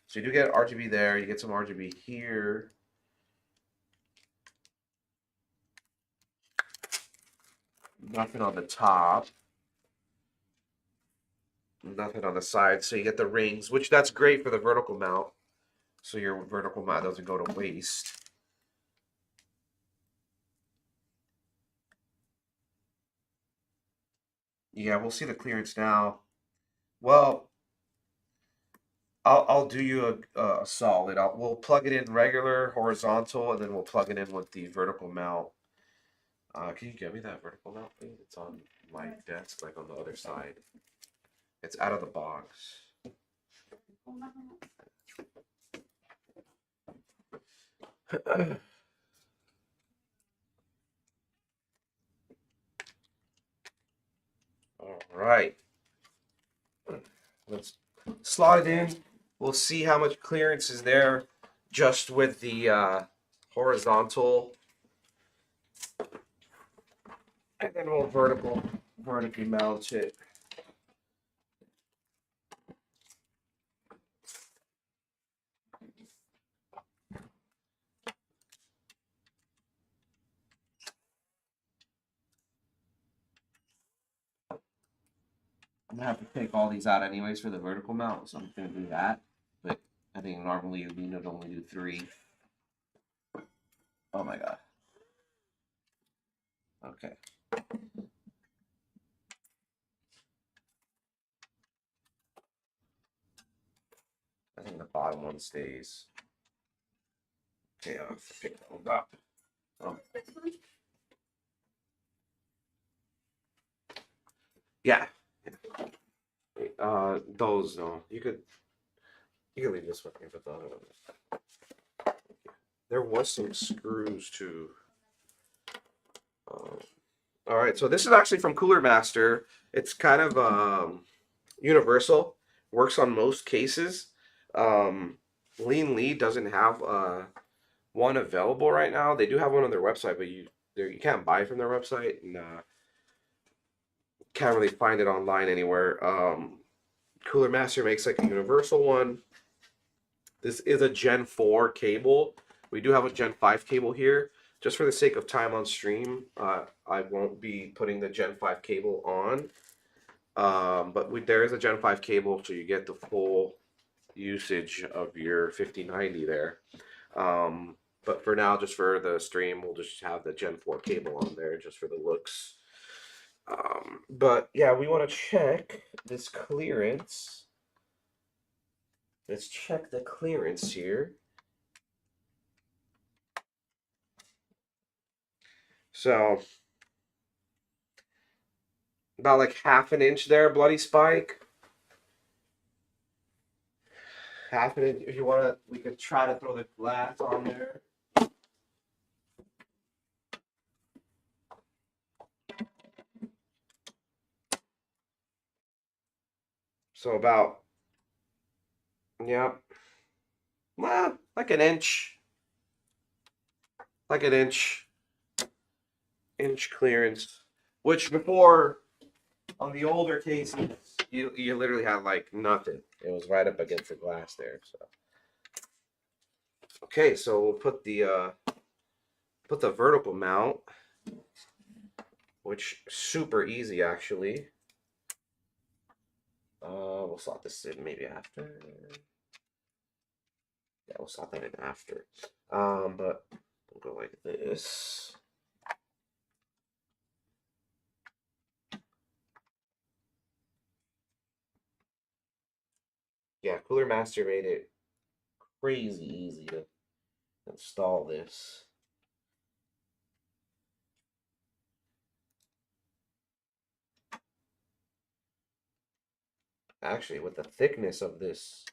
So you do get RGB there. You get some RGB here. Nothing on the top. Nothing on the side. So you get the rings, which that's great for the vertical mount. So your vertical mount doesn't go to waste. Yeah, we'll see the clearance now. Well, I'll do you a solid. We'll plug it in regular, horizontal, and then we'll plug it in with the vertical mount. Can you get me that vertical mount, please? It's on my desk, like on the other side. It's out of the box. All right. Let's slot it in. We'll see how much clearance is there just with the horizontal. And then we'll vertically mount it. I'm gonna have to take all these out anyways for the vertical mount, so I'm gonna do that. But I think normally you need to only do 3. Oh my god. Okay. I think the bottom one stays. Okay, I'll have to pick those up. Oh. Yeah. Those no. You could leave this with me, but the other one. There was some screws too. All right, so this is actually from Cooler Master. It's kind of universal. Works on most cases. Lian Li doesn't have one available right now. They do have one on their website, but you can't buy from their website, and can't really find it online anywhere. Cooler Master makes like a universal one. This is a Gen 4 cable. We do have a Gen 5 cable here. Just for the sake of time on stream, I won't be putting the Gen 5 cable on. But there is a Gen 5 cable, so you get the full usage of your 5090 there. But for now, just for the stream, we'll just have the Gen 4 cable on there just for the looks. But yeah, we want to check this clearance. Let's check the clearance here. So About like half an inch there, bloody spike. Half an inch. If you want to, we could try to throw the glass on there. So about, yeah, well, like an inch. Like an inch clearance. Which before, on the older cases, you literally had like nothing. It was right up against the glass there. So okay, so we'll put the vertical mount, which super easy actually. We'll slot this in maybe after. Yeah, we'll slot that in after. But we'll go like this. Yeah, Cooler Master made it crazy easy to install this. Actually, with the thickness of this,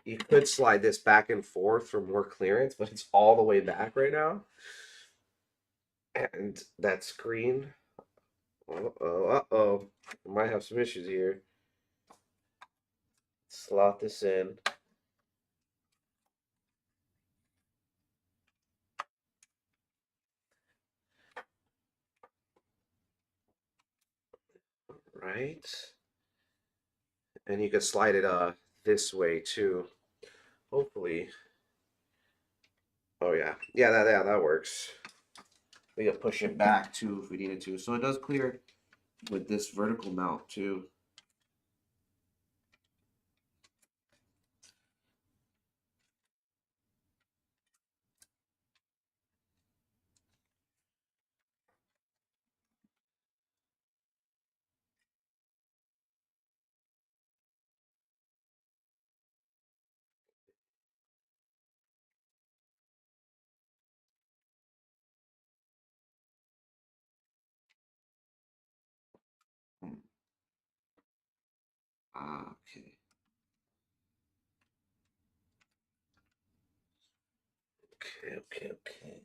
you could slide this back and forth for more clearance, but it's all the way back right now. And that screen, uh-oh, we might have some issues here. Slot this in. Right. And you could slide it this way too. Hopefully. Oh yeah. Yeah, that works. We could push it back too if we needed to. So it does clear with this vertical mount too. Okay. Okay.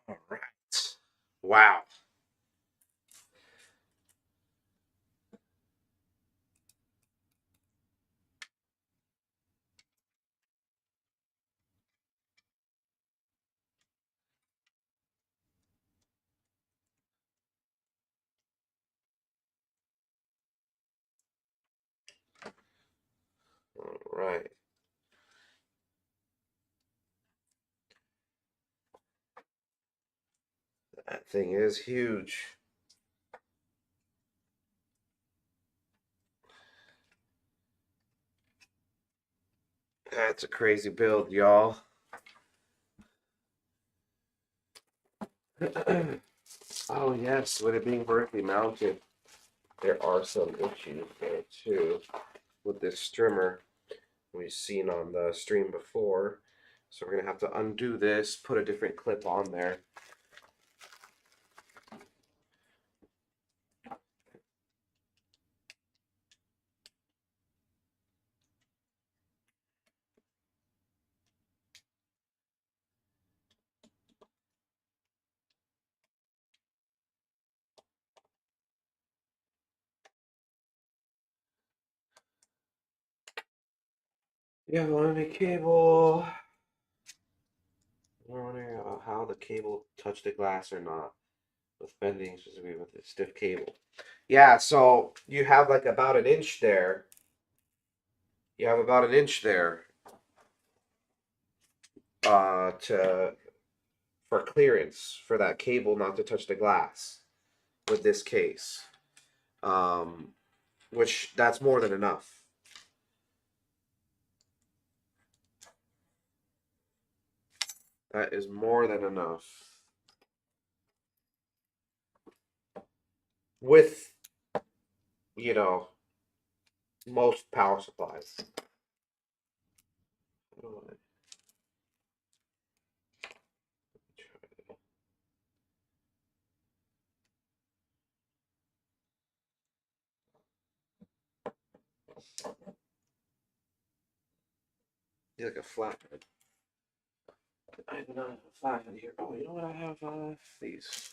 All right. Wow. All right. That thing is huge. That's a crazy build, y'all. Oh yes, with it being vertically mounted, there are some issues there too with this strimmer we've seen on the stream before. So we're gonna have to undo this, put a different clip on there. Yeah, on the cable. I'm wondering how the cable touched the glass or not with bending, specifically with the stiff cable. Yeah, so you have like about an inch there. You have about an inch there to for clearance for that cable not to touch the glass with this case. Um, which that's more than enough. That is more than enough. With, you know, most power supplies. Like a flathead. I do not have a flathead here. Oh, you know what? I have these.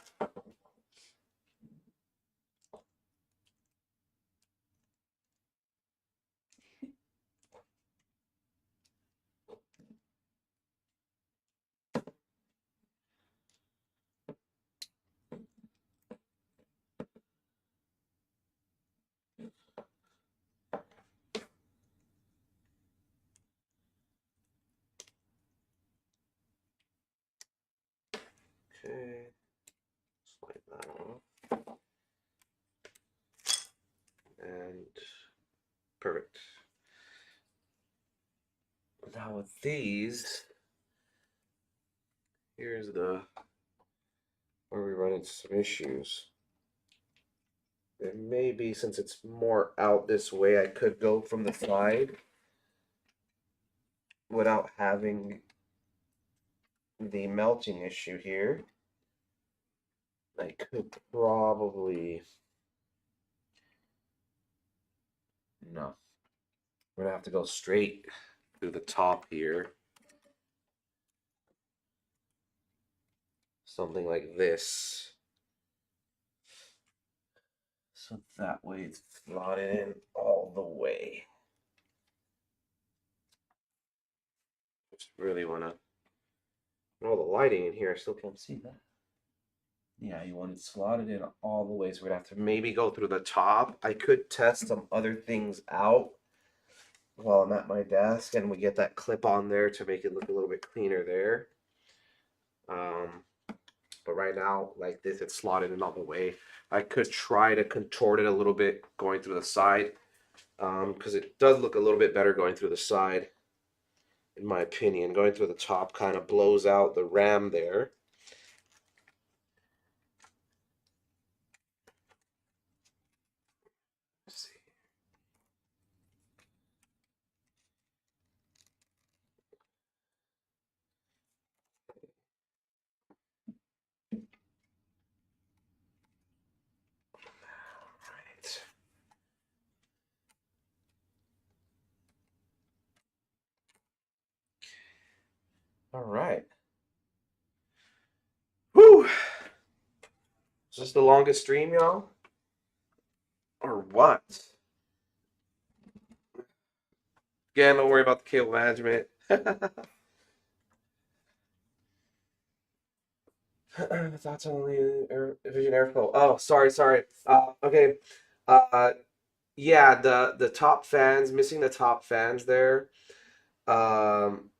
Okay. Slide that off. And perfect. Now with these, here's the where we run into some issues. It may be, since it's more out this way, I could go from the side without having the melting issue here. I could probably, no, we're gonna have to go straight through the top here. Something like this. So that way it's slotted in all the way. Just really wanna, all the lighting in here, I still can't see that. Yeah, you want it slotted in all the way, so we're gonna have to maybe go through the top. I could test some other things out while I'm at my desk, and we get that clip on there to make it look a little bit cleaner there. But right now, like this, it's slotted in all the way. I could try to contort it a little bit going through the side, because it does look a little bit better going through the side, in my opinion. Going through the top kind of blows out the RAM there. Let's see. All right. Whew. Is this the longest stream, y'all? Or what? Again, don't worry about the cable management. Thoughts on the Vision airflow? Oh, sorry. Okay. Uh, yeah, the top fans, missing the top fans there. Um,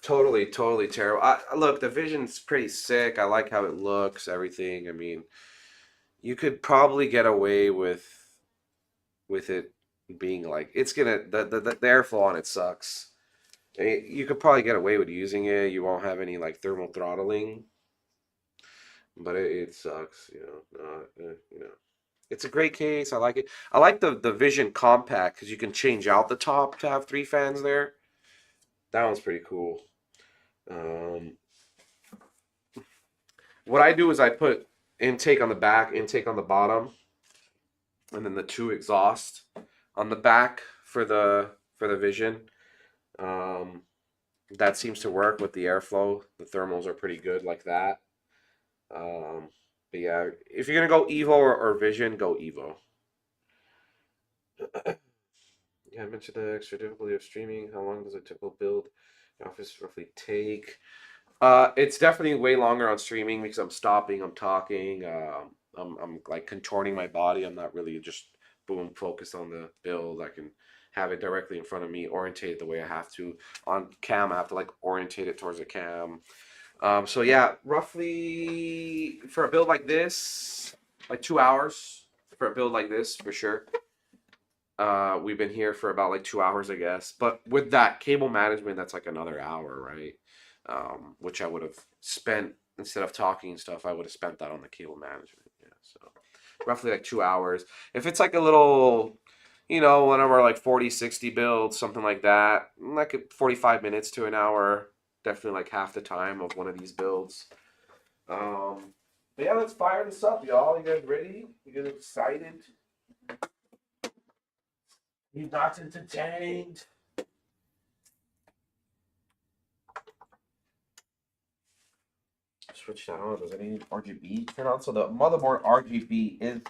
totally terrible. Look, the Vision's pretty sick. I like how it looks, everything. I mean, you could probably get away with it being like it's gonna the airflow on it sucks. I mean, you could probably get away with using it. You won't have any like thermal throttling, but it sucks. It's a great case. I like it. I like the Vision Compact because you can change out the top to have 3 fans there. That one's pretty cool. What I do is I put intake on the back, intake on the bottom, and then the 2 exhaust on the back for the Vision. That seems to work with the airflow. The thermals are pretty good like that. But yeah, if you're gonna go Evo or Vision, go Evo. Yeah, I mentioned the extra difficulty of streaming. How long does a typical build in office roughly take? It's definitely way longer on streaming because I'm stopping, I'm talking, I'm like contorting my body. I'm not really just boom focused on the build. I can have it directly in front of me, orientate the way I have to. On cam, I have to like orientate it towards the cam. So yeah, roughly for a build like this, like 2 hours for a build like this for sure. We've been here for about like 2 hours, I guess. But with that cable management, that's like another hour, right? Which I would have spent instead of talking and stuff. I would have spent that on the cable management. Yeah, so roughly like 2 hours. If it's like a little, one of our like 40, 60 builds, something like that, like 45 minutes to an hour, definitely like half the time of one of these builds. But yeah, let's fire this up, y'all. You guys ready? You guys excited? You not entertained? Switch that on. Does any RGB turn on? So the motherboard RGB is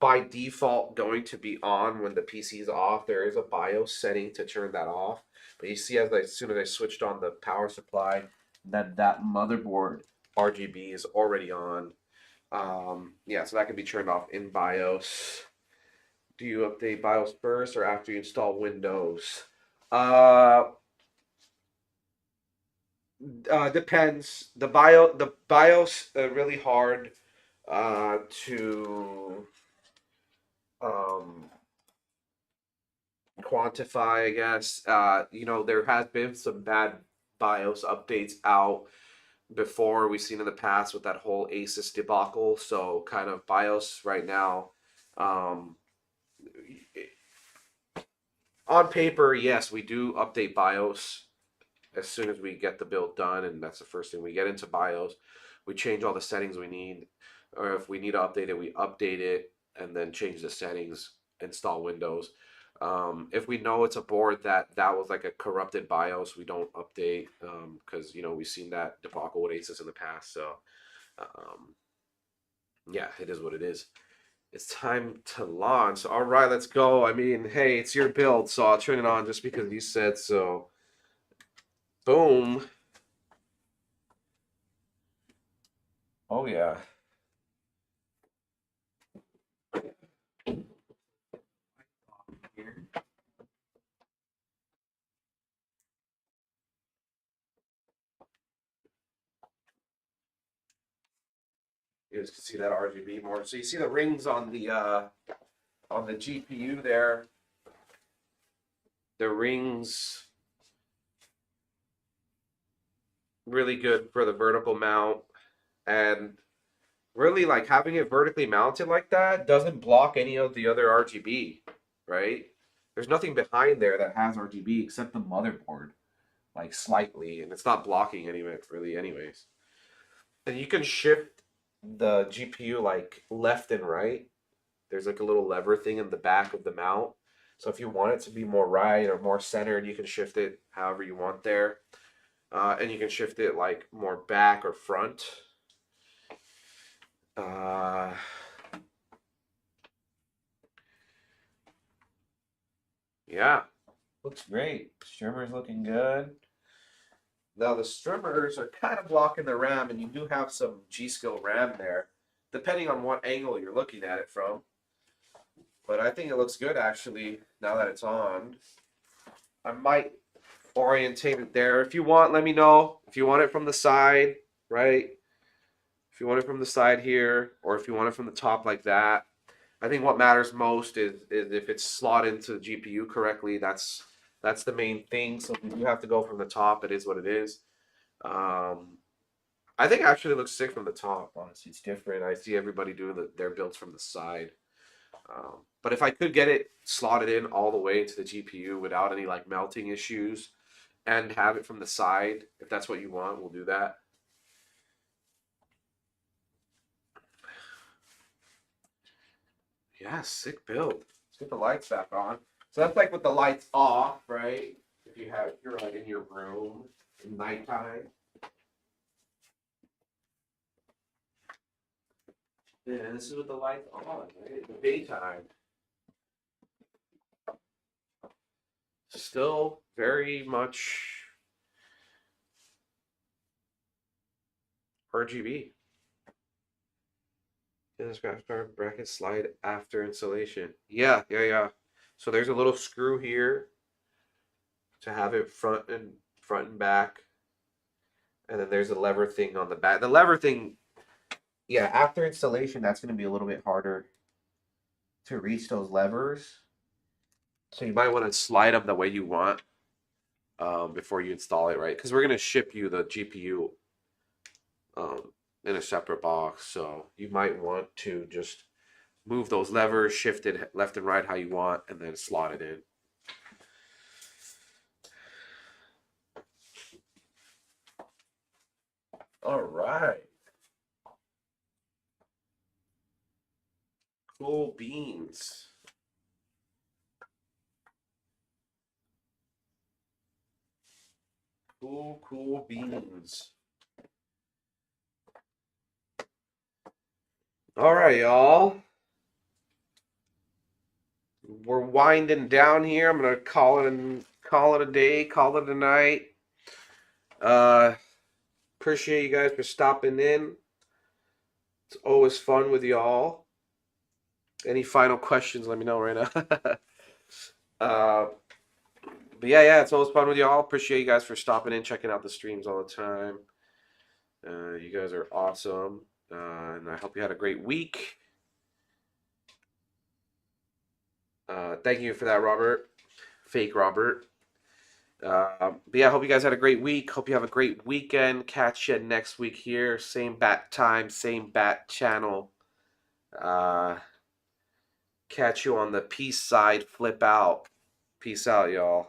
by default going to be on when the PC is off. There is a BIOS setting to turn that off. But you see, as soon as I switched on the power supply, that motherboard RGB is already on. Yeah, so that can be turned off in BIOS. Do you update BIOS first or after you install Windows? Depends. The BIOS really hard to um, quantify, I guess. There has been some bad BIOS updates out before we've seen in the past with that whole ASUS debacle. So kind of BIOS right now. Um, on paper, yes, we do update BIOS as soon as we get the build done, and that's the first thing. We get into BIOS, we change all the settings we need, or if we need to update it, we update it and then change the settings, install Windows. If we know it's a board that was like a corrupted BIOS, we don't update because we've seen that debacle with ASUS in the past. So um, yeah, it is what it is. It's time to launch. All right, let's go. I mean, hey, it's your build, so I'll turn it on just because you said so. Boom. Oh yeah. Here. You guys can see that RGB more. So you see the rings on the GPU there. The rings really good for the vertical mount, and really like having it vertically mounted like that doesn't block any of the other RGB, right? There's nothing behind there that has RGB except the motherboard, like slightly, and it's not blocking any of it really anyways. And you can shift the GPU like left and right. There's like a little lever thing in the back of the mount. So if you want it to be more right or more centered, you can shift it however you want there. And you can shift it like more back or front. Uh, yeah, looks great. Strimmer's looking good. Now the strimmers are kind of blocking the RAM, and you do have some G.Skill RAM there, depending on what angle you're looking at it from. But I think it looks good actually now that it's on. I might orientate it there. If you want, let me know. If you want it from the side, right? If you want it from the side here, or if you want it from the top like that. I think what matters most is if it's slotted into the GPU correctly. That's the main thing. So if you have to go from the top, it is what it is. I think actually it looks sick from the top. Honestly, it's different. I see everybody doing their builds from the side. But if I could get it slotted in all the way into the GPU without any like melting issues and have it from the side, if that's what you want, we'll do that. Yeah, sick build. Let's get the lights back on. So that's like with the lights off, right? If you're like in your room in nighttime. Yeah, this is with the lights on, right? In the daytime. Still very much RGB. In this graphics card bracket slide after installation. Yeah, yeah, yeah. So there's a little screw here to have it front and back. And then there's a lever thing on the back. The lever thing, yeah, after installation, that's going to be a little bit harder to reach those levers. So you might want to slide them the way you want before you install it, right? Because we're gonna ship you the GPU in a separate box, so you might want to just move those levers, shift it left and right how you want, and then slot it in. All right. Cool beans. Cool beans. All right, y'all. We're winding down here. I'm gonna call it a day, call it a night. Appreciate you guys for stopping in. It's always fun with y'all. Any final questions? Let me know right now. But yeah, it's always fun with y'all. Appreciate you guys for stopping in, checking out the streams all the time. You guys are awesome, and I hope you had a great week. Thank you for that, Robert. Fake Robert. But yeah, I hope you guys had a great week. Hope you have a great weekend. Catch you next week here. Same bat time, same bat channel. Catch you on the peace side. Flip out. Peace out, y'all.